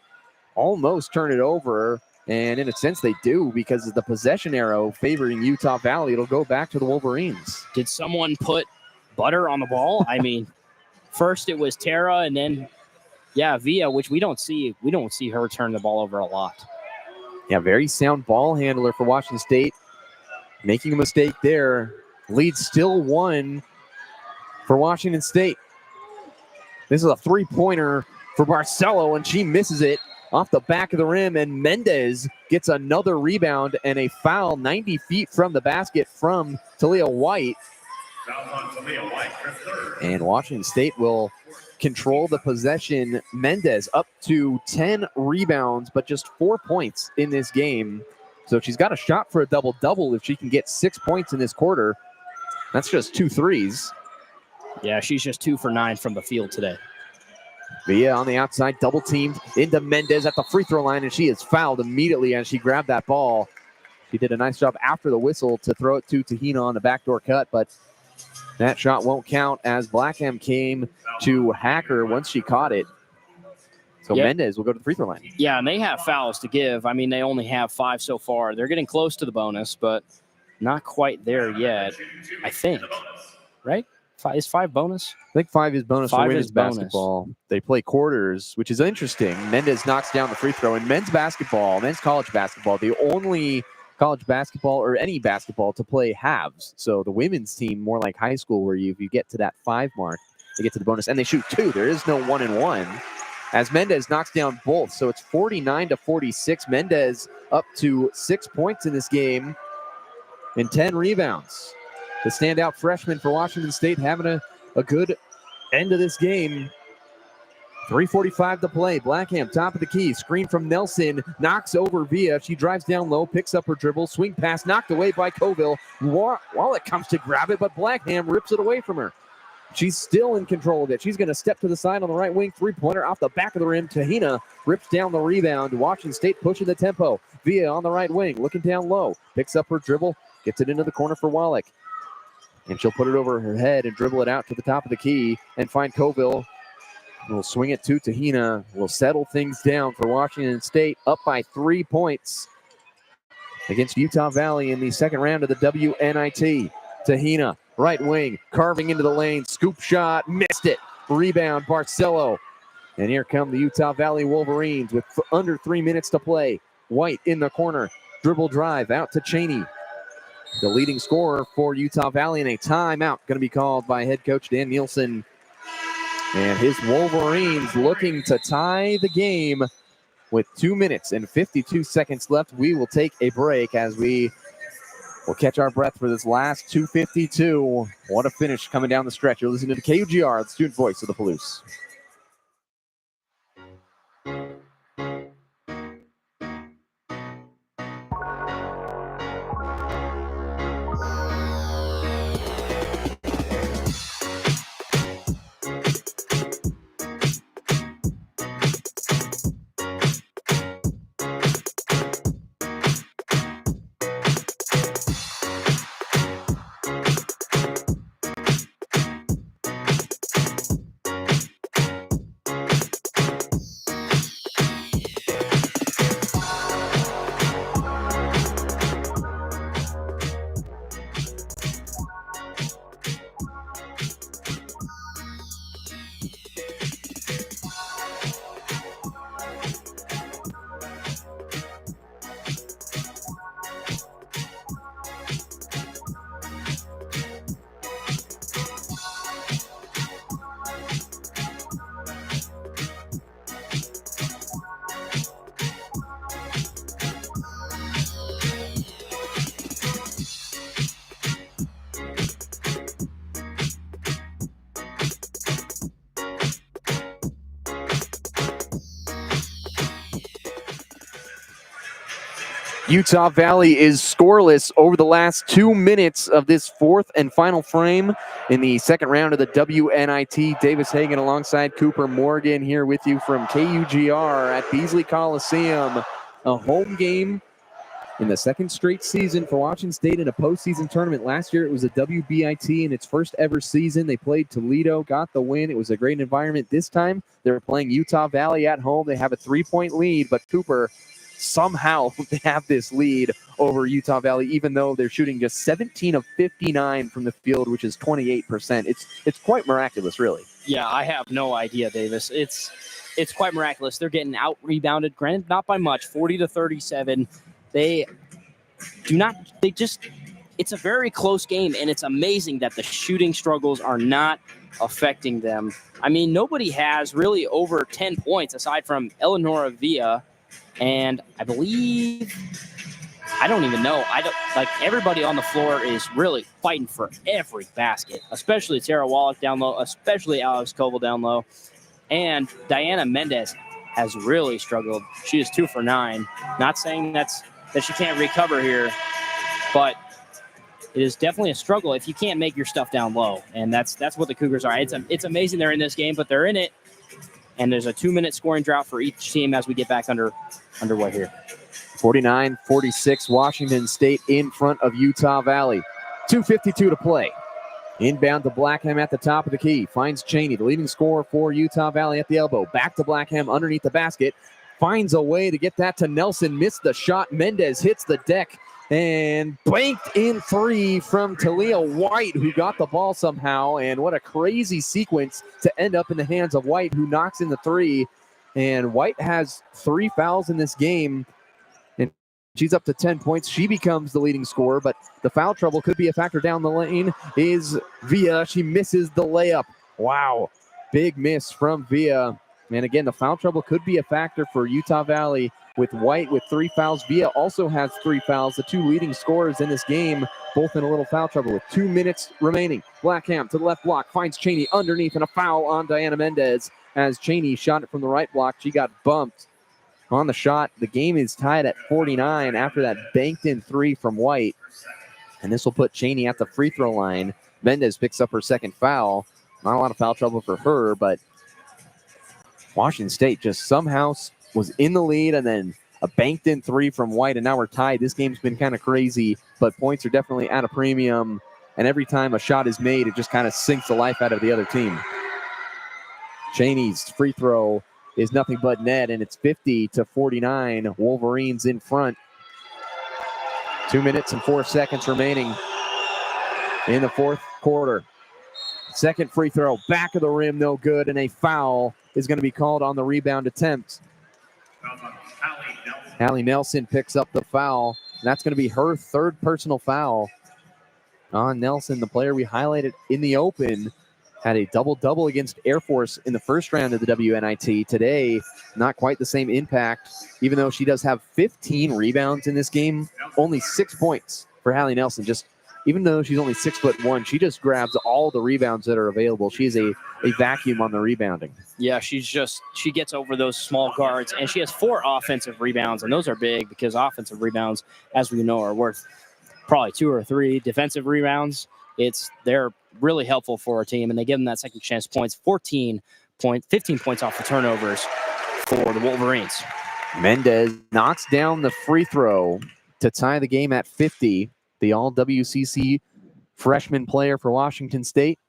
almost turn it over. And in a sense, they do, because of the possession arrow favoring Utah Valley. It'll go back to the Wolverines. Did someone put butter on the ball? I mean, first it was Tara, and then, Via, which we don't see her turn the ball over a lot. Yeah, very sound ball handler for Washington State. Making a mistake there. Lead still 1 for Washington State. This is a three-pointer for Barcelo, and she misses it off the back of the rim, and Mendez gets another rebound and a foul 90 feet from the basket from Talia White. And Washington State will control the possession. Mendez up to 10 rebounds, but just 4 points in this game. So she's got a shot for a double-double if she can get 6 points in this quarter. That's just 2 threes. Yeah, she's just 2 for 9 from the field today. Via on the outside, double-teamed into Mendez at the free throw line, and she is fouled immediately as she grabbed that ball. She did a nice job after the whistle to throw it to Tahina on the backdoor cut, but that shot won't count as Blackham came to hack her once she caught it. So Mendez will go to the free throw line. Yeah, and they have fouls to give. I mean, they only have 5 so far. They're getting close to the bonus, but not quite there yet, I think. Right? Is 5 bonus? I think 5 is bonus for women's basketball. Bonus. They play quarters, which is interesting. Mendez knocks down the free throw. In men's college basketball, the only college basketball or any basketball to play halves. So the women's team, more like high school, where if you get to that 5 mark, they get to the bonus. And they shoot 2. There is no 1-and-1. As Mendez knocks down both. So it's 49-46. Mendez up to 6 points in this game and 10 rebounds. The standout freshman for Washington State having a good end of this game. 3:45 to play. Blackham, top of the key. Screen from Nelson. Knocks over Via. She drives down low, picks up her dribble. Swing pass knocked away by Coville. Wallach comes to grab it, but Blackham rips it away from her. She's still in control of it. She's going to step to the side on the right wing. Three-pointer off the back of the rim. Tahina rips down the rebound. Washington State pushing the tempo. Via on the right wing, looking down low. Picks up her dribble. Gets it into the corner for Wallach. And she'll put it over her head and dribble it out to the top of the key and find Coville. We'll swing it to Tahina. We'll settle things down for Washington State, up by 3 points against Utah Valley in the second round of the WNIT. Tahina, right wing, carving into the lane. Scoop shot, missed it. Rebound, Barcelo. And here come the Utah Valley Wolverines with under 3 minutes to play. White in the corner. Dribble drive out to Cheney. The leading scorer for Utah Valley, and a timeout going to be called by head coach Dan Nielsen. And his Wolverines looking to tie the game with 2 minutes and 52 seconds left. We will take a break as we will catch our breath for this last 2:52. What a finish coming down the stretch. You're listening to KUGR, the student voice of the Palouse. Utah Valley is scoreless over the last 2 minutes of this fourth and final frame in the second round of the WNIT. Davis Hagan alongside Cooper Morgan here with you from KUGR at Beasley Coliseum. A home game in the second straight season for Washington State in a postseason tournament. Last year it was a WBIT in its first ever season. They played Toledo, got the win. It was a great environment. This time they're playing Utah Valley at home. They have a 3-point lead, but Cooper, somehow they have this lead over Utah Valley, even though they're shooting just 17 of 59 from the field, which is 28%. It's quite miraculous, really. Yeah, I have no idea, Davis. It's quite miraculous. They're getting out rebounded, granted not by much, 40-37. It's a very close game, and it's amazing that the shooting struggles are not affecting them. I mean, nobody has really over 10 points aside from Eleonora Villa, and I don't even know. Everybody on the floor is really fighting for every basket, especially Tara Wallach down low, especially Alex Koval down low, and Diana Mendez has really struggled. She is 2 for 9. Not saying that she can't recover here, but it is definitely a struggle if you can't make your stuff down low, and that's what the Cougars are. It's amazing they're in this game, but they're in it, and there's a 2-minute scoring drought for each team as we get back underway here. 49-46, Washington State in front of Utah Valley. 2:52 to play. Inbound to Blackham at the top of the key. Finds Cheney, the leading scorer for Utah Valley at the elbow. Back to Blackham underneath the basket. Finds a way to get that to Nelson. Missed the shot. Mendez hits the deck and banked in 3 from Talia White, who got the ball somehow. And what a crazy sequence to end up in the hands of White, who knocks in the 3. And White has 3 fouls in this game. And she's up to 10 points. She becomes the leading scorer, but the foul trouble could be a factor down the lane. Is Villa. She misses the layup. Wow. Big miss from Villa. And again, the foul trouble could be a factor for Utah Valley with White with 3 fouls. Villa also has 3 fouls. The 2 leading scorers in this game, both in a little foul trouble with 2 minutes remaining. Blackham to the left block, finds Cheney underneath, and a foul on Diana Mendez. As Cheney shot it from the right block, she got bumped on the shot. The game is tied at 49 after that banked in 3 from White. And this will put Cheney at the free throw line. Mendez picks up her second foul. Not a lot of foul trouble for her, but Washington State just somehow was in the lead, and then a banked in 3 from White, and now we're tied. This game's been kind of crazy, but points are definitely at a premium, and every time a shot is made, it just kind of sinks the life out of the other team. Cheney's free throw is nothing but net, and it's 50-49. Wolverines in front. 2 minutes and 4 seconds remaining in the fourth quarter. Second free throw, back of the rim, no good, and a foul is going to be called on the rebound attempt. Hallie Nelson picks up the foul. And that's going to be her 3rd personal foul on Nelson, the player we highlighted in the open. Had a double-double against Air Force in the first round of the WNIT. Today, not quite the same impact, even though she does have 15 rebounds in this game. Only 6 points for Hallie Nelson. Just even though she's only 6'1", she just grabs all the rebounds that are available. She is a vacuum on the rebounding. Yeah, she gets over those small guards, and she has 4 offensive rebounds, and those are big because offensive rebounds, as we know, are worth probably 2 or 3 defensive rebounds. They're really helpful for our team, and they give them that second chance points. 15 points off the turnovers for the Wolverines. Mendez knocks down the free throw to tie the game at 50. The all-WCC freshman player for Washington State.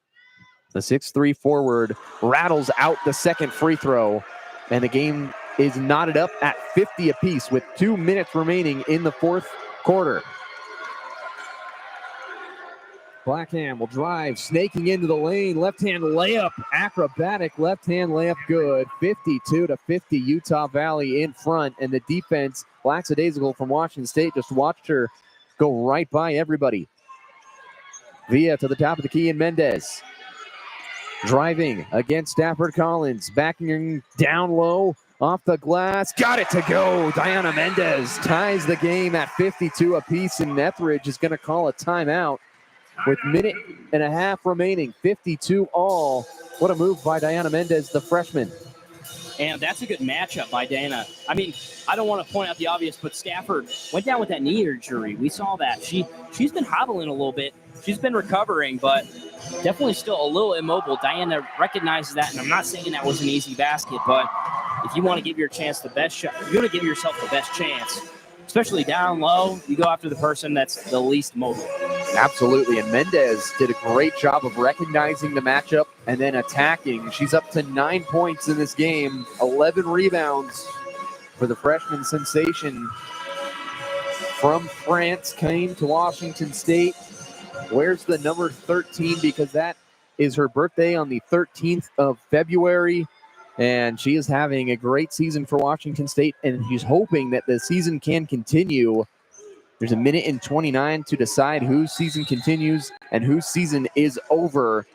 The 6'3" forward rattles out the second free throw, and the game is knotted up at 50 apiece with 2 minutes remaining in the fourth quarter. Blackham will drive, snaking into the lane, left-hand layup, acrobatic left-hand layup, good. 52-50, Utah Valley in front, and the defense, lackadaisical from Washington State, just watched her go right by everybody. Villa to the top of the key, and Mendez driving against Stafford Collins, backing down low, off the glass, got it to go. Diana Mendez ties the game at 52 apiece, and Etheridge is going to call a timeout with 1.5 minutes remaining. 52 all. What a move by Diana Mendez, the freshman. And that's a good matchup by Dana. I mean, I don't want to point out the obvious, but Stafford went down with that knee injury. We saw that. She's been hobbling a little bit. She's been recovering, but definitely still a little immobile. Diana recognizes that, and I'm not saying that was an easy basket, but if you want to give your chance the best shot, you're going to give yourself the best chance, especially down low. You go after the person that's the least mobile. Absolutely, and Mendez did a great job of recognizing the matchup and then attacking. She's up to 9 points in this game, 11 rebounds for the freshman sensation from France, came to Washington State. Wears the number 13 because that is her birthday on the 13th of February. And she is having a great season for Washington State, and she's hoping that the season can continue. There's a minute and 29 to decide whose season continues and whose season is over.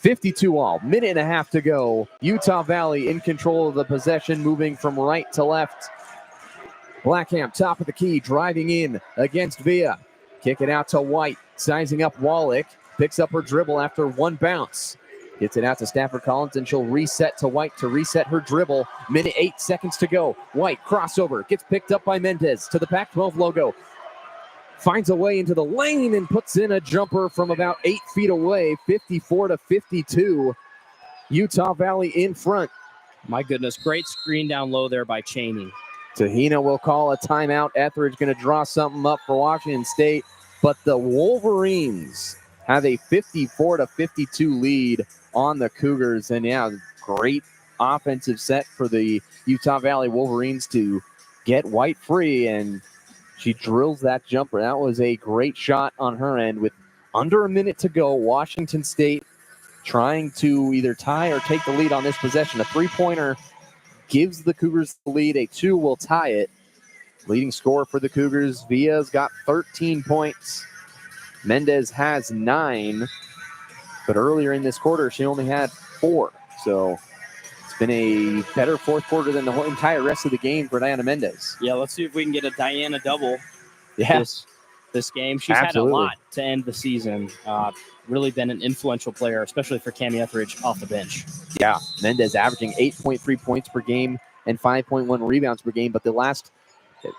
52 all, minute and a half to go. Utah Valley in control of the possession, moving from right to left. Blackham, top of the key, driving in against Villa. Kick it out to White, sizing up Wallach. Picks up her dribble after one bounce. Gets it out to Stafford Collins, and she'll reset to White to reset her dribble. Minute 8 seconds to go. White crossover, gets picked up by Mendez to the Pac-12 logo. Finds a way into the lane and puts in a jumper from about 8 feet away, 54-52. Utah Valley in front. My goodness, great screen down low there by Cheney. Tahina will call a timeout. Etheridge going to draw something up for Washington State, but the Wolverines have a 54-52 lead on the Cougars. And yeah, great offensive set for the Utah Valley Wolverines to get White free, and she drills that jumper. That was a great shot on her end with under a minute to go. Washington State trying to either tie or take the lead on this possession. A three-pointer gives the Cougars the lead. A two will tie it. Leading scorer for the Cougars, Villa's got 13 points. Mendez has 9, but earlier in this quarter, she only had 4. So it's been a better fourth quarter than the whole entire rest of the game for Diana Mendez. Yeah, let's see if we can get a Diana double this game. She's Absolutely. had a lot to end the season. Really been an influential player, especially for Cami Etheridge off the bench. Yeah, Mendez averaging 8.3 points per game and 5.1 rebounds per game, but the last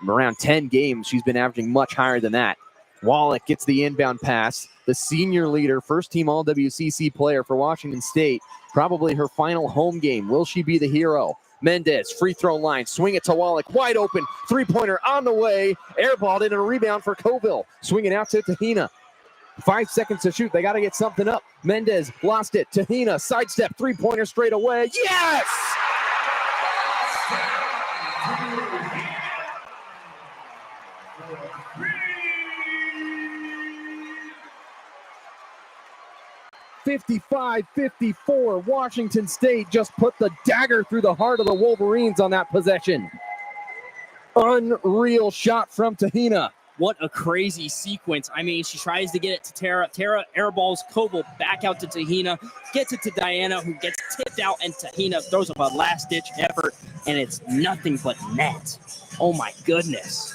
around 10 games, she's been averaging much higher than that. Wallach gets the inbound pass. The senior leader, first-team All-WCC player for Washington State. Probably her final home game. Will she be the hero? Mendez, free throw line. Swing it to Wallach. Wide open. Three-pointer on the way. Airballed in, and a rebound for Coville. Swinging out to Tahina. 5 seconds to shoot. They got to get something up. Mendez lost it. Tahina, sidestep. Three-pointer straight away. Yes! 55-54. Washington State just put the dagger through the heart of the Wolverines on that possession. Unreal shot from Tahina. What a crazy sequence. I mean, she tries to get it to Tara. Tara airballs Koval back out to Tahina, gets it to Diana, who gets tipped out, and Tahina throws up a last-ditch effort, and it's nothing but net. Oh, my goodness.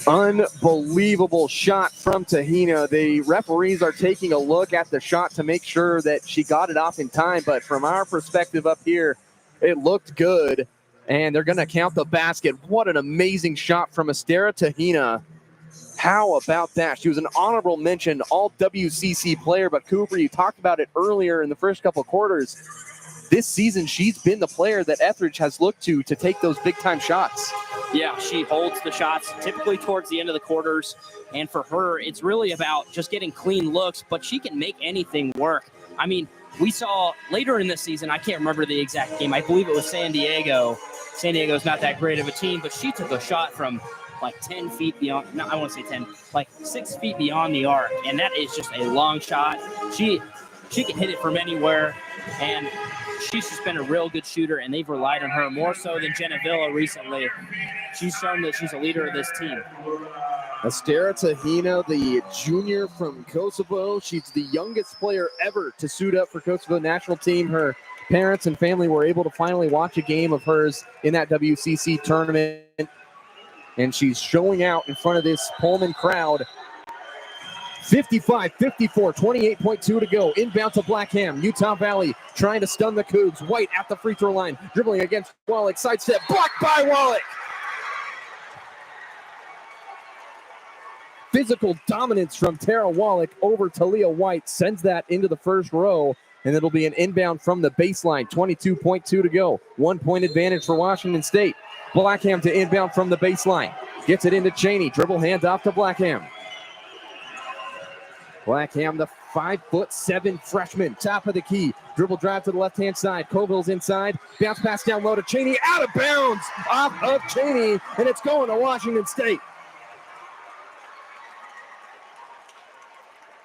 Unbelievable shot from Tahina. The referees are taking a look at the shot to make sure that she got it off in time, but from our perspective up here, it looked good, and they're going to count the basket. What an amazing shot from Estera Tahina. How about that? She was an honorable mention All-WCC player, but Cooper, you talked about it earlier in the first couple of quarters. This season, she's been the player that Etheridge has looked to take those big-time shots. Yeah, she holds the shots typically towards the end of the quarters, and for her, it's really about just getting clean looks, but she can make anything work. I mean, we saw later in the season, I can't remember the exact game, I believe it was San Diego. San Diego's not that great of a team, but she took a shot from like 10 feet beyond, no, I want to say 10, like 6 feet beyond the arc, and that is just a long shot. She can hit it from anywhere, and she's just been a real good shooter, and they've relied on her more so than Jenna Villa recently. She's shown that she's a leader of this team. Estera Tahina, the junior from Kosovo. She's the youngest player ever to suit up for Kosovo national team. Her parents and family were able to finally watch a game of hers in that WCC tournament, and she's showing out in front of this Pullman crowd. 55-54, 28.2 to go. Inbound to Blackham. Utah Valley trying to stun the Cougs. White at the free throw line, dribbling against Wallach. Sidestep, blocked by Wallach. Physical dominance from Tara Wallach over Talia White sends that into the first row, and it'll be an inbound from the baseline. 22.2 to go. 1 point advantage for Washington State. Blackham to inbound from the baseline. Gets it into Cheney. Dribble hands off to Blackham. Blackham, the 5'7" freshman, top of the key. Dribble drive to the left-hand side. Colville's inside. Bounce pass down low to Cheney. Out of bounds off of Cheney, and it's going to Washington State.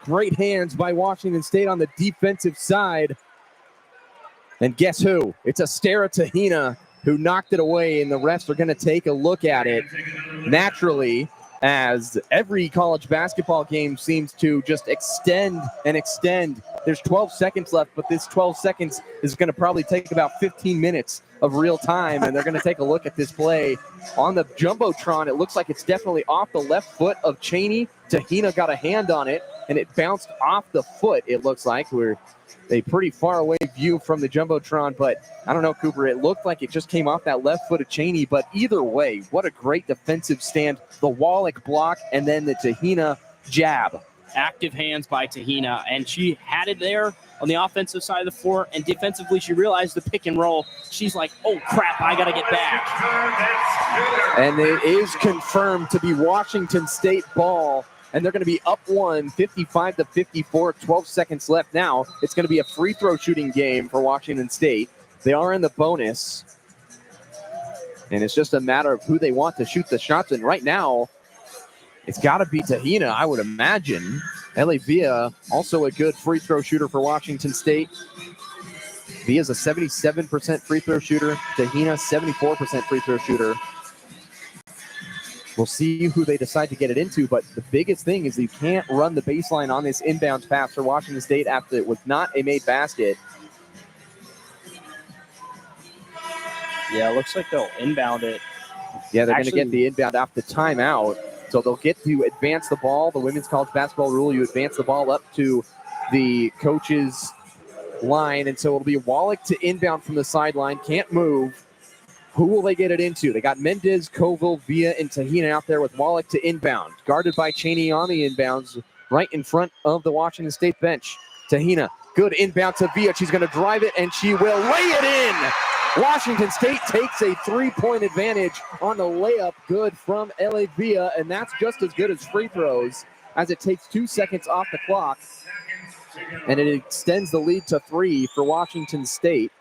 Great hands by Washington State on the defensive side. And guess who? It's Astera Tahina who knocked it away, and the refs are going to take a look at it naturally, as every college basketball game seems to just extend and extend. There's 12 seconds left, but this 12 seconds is going to probably take about 15 minutes of real time, and they're going to take a look at this play on the Jumbotron. It looks like it's definitely off the left foot of Cheney. Tahina got a hand on it, and it bounced off the foot, it looks like. We're a pretty far away view from the Jumbotron, but I don't know, Cooper. It looked like it just came off that left foot of Cheney, but either way, what a great defensive stand. The Wallach block and then the Tahina jab. Active hands by Tahina, and she had it there on the offensive side of the floor, and defensively she realized the pick and roll. She's like, oh crap, I gotta get back. And it is confirmed to be Washington State ball, and they're going to be up 55-54, 12 seconds left now. It's going to be a free throw shooting game for Washington State. They are in the bonus, and it's just a matter of who they want to shoot the shots. And right now, it's got to be Tahina, I would imagine. Ellie Villa, also a good free throw shooter for Washington State. Villa's a 77% free throw shooter. Tahina, 74% free throw shooter. We'll see who they decide to get it into, but the biggest thing is you can't run the baseline on this inbounds pass for Washington State after it was not a made basket. Yeah, it looks like they'll inbound it. Yeah, they're going to get the inbound off the timeout. So they'll get to advance the ball. The women's college basketball rule, you advance the ball up to the coach's line. And so it'll be Wallach to inbound from the sideline. Can't move. Who will they get it into? They got Mendez, Colville, Villa, and Tahina out there with Wallach to inbound. Guarded by Cheney on the inbounds right in front of the Washington State bench. Tahina, good inbound to Villa. She's going to drive it, and she will lay it in. Washington State takes a 3-point advantage on the layup. Good from L.A. Villa, and that's just as good as free throws as it takes 2 seconds off the clock. And it extends the lead to 3 for Washington State.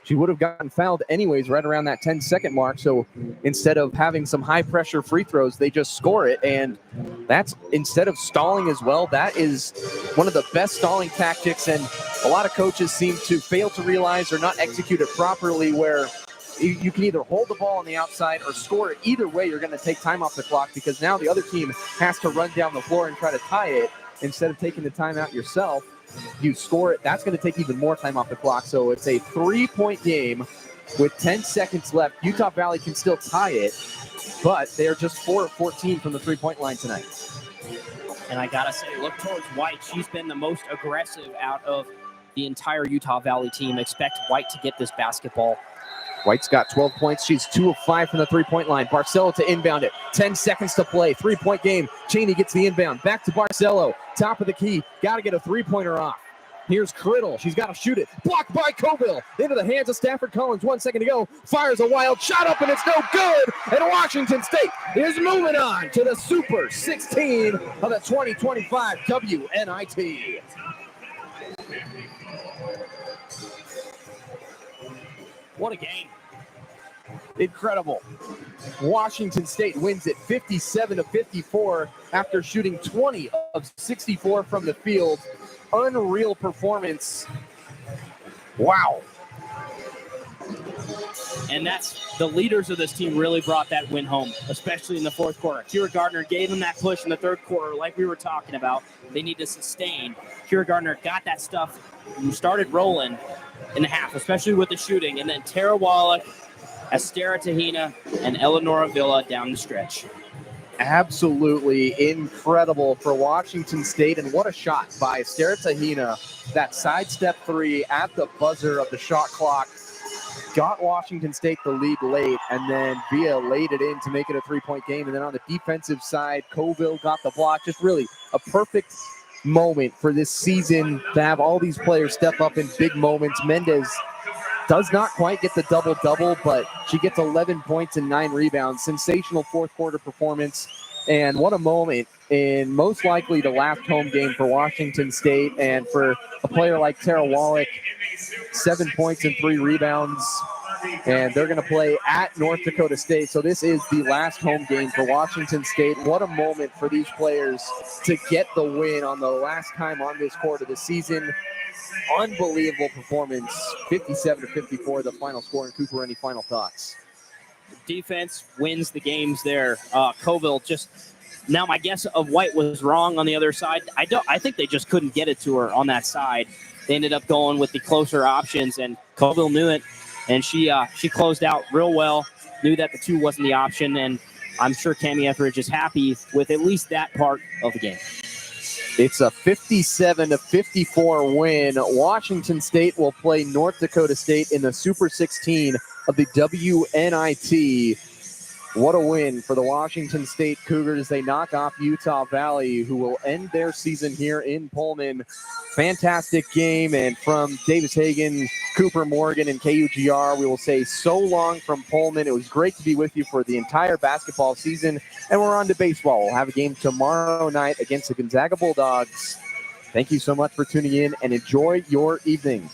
She would have gotten fouled anyways right around that 10-second mark. So instead of having some high-pressure free throws, they just score it. And that's, instead of stalling as well, that is one of the best stalling tactics. And a lot of coaches seem to fail to realize or not execute it properly, where you can either hold the ball on the outside or score it. Either way, you're going to take time off the clock, because now the other team has to run down the floor and try to tie it. Instead of taking the timeout yourself, you score it. That's going to take even more time off the clock. So it's a 3-point game with 10 seconds left. Utah Valley can still tie it, but they are just 4 of 14 from the 3-point line tonight. And I got to say, look towards White. She's been the most aggressive out of the entire Utah Valley team. Expect White to get this basketball. White's got 12 points. She's 2 of 5 from the 3-point line. Barcelo to inbound it. 10 seconds to play. 3-point game. Cheney gets the inbound. Back to Barcelo. Top of the key. Got to get a 3-pointer off. Here's Criddle. She's got to shoot it. Blocked by Colville. Into the hands of Stafford Collins. 1 second to go. Fires a wild shot up, and it's no good. And Washington State is moving on to the Super 16 of the 2025 WNIT. What a game. Incredible. Washington State wins it 57-54 after shooting 20 of 64 from the field. Unreal performance. Wow. And that's the leaders of this team really brought that win home, especially in the fourth quarter. Kira Gardner gave them that push in the third quarter, like we were talking about. They need to sustain. Kira Gardner got that stuff and started rolling in the half, especially with the shooting. And then Tara Wallach, Astera Tahina, and Eleonora Villa down the stretch. Absolutely incredible for Washington State, and what a shot by Sarah Tahina. That sidestep three at the buzzer of the shot clock got Washington State the lead late, and then Via laid it in to make it a three-point game. And then on the defensive side, Colville got the block. Just really a perfect moment for this season to have all these players step up in big moments. Mendez does not quite get the double-double, but she gets 11 points and 9 rebounds. Sensational fourth-quarter performance, and what a moment in most likely the last home game for Washington State. And for a player like Tara Wallach, 7 points and 3 rebounds, and they're going to play at North Dakota State. So this is the last home game for Washington State. What a moment for these players to get the win on the last time on this court of the season. Unbelievable performance, 57-54, the final score. And Cooper, any final thoughts? Defense wins the games there. Colville just, now my guess of White was wrong on the other side. I think they just couldn't get it to her on that side. They ended up going with the closer options, and Colville knew it, and she closed out real well, knew that the 2 wasn't the option, and I'm sure Cami Etheridge is happy with at least that part of the game. It's a 57-54 win. Washington State will play North Dakota State in the Super 16 of the WNIT. What a win for the Washington State Cougars. They knock off Utah Valley, who will end their season here in Pullman. Fantastic game. And from Davis Hagan, Cooper Morgan, and KUGR, we will say so long from Pullman. It was great to be with you for the entire basketball season. And we're on to baseball. We'll have a game tomorrow night against the Gonzaga Bulldogs. Thank you so much for tuning in, and enjoy your evening.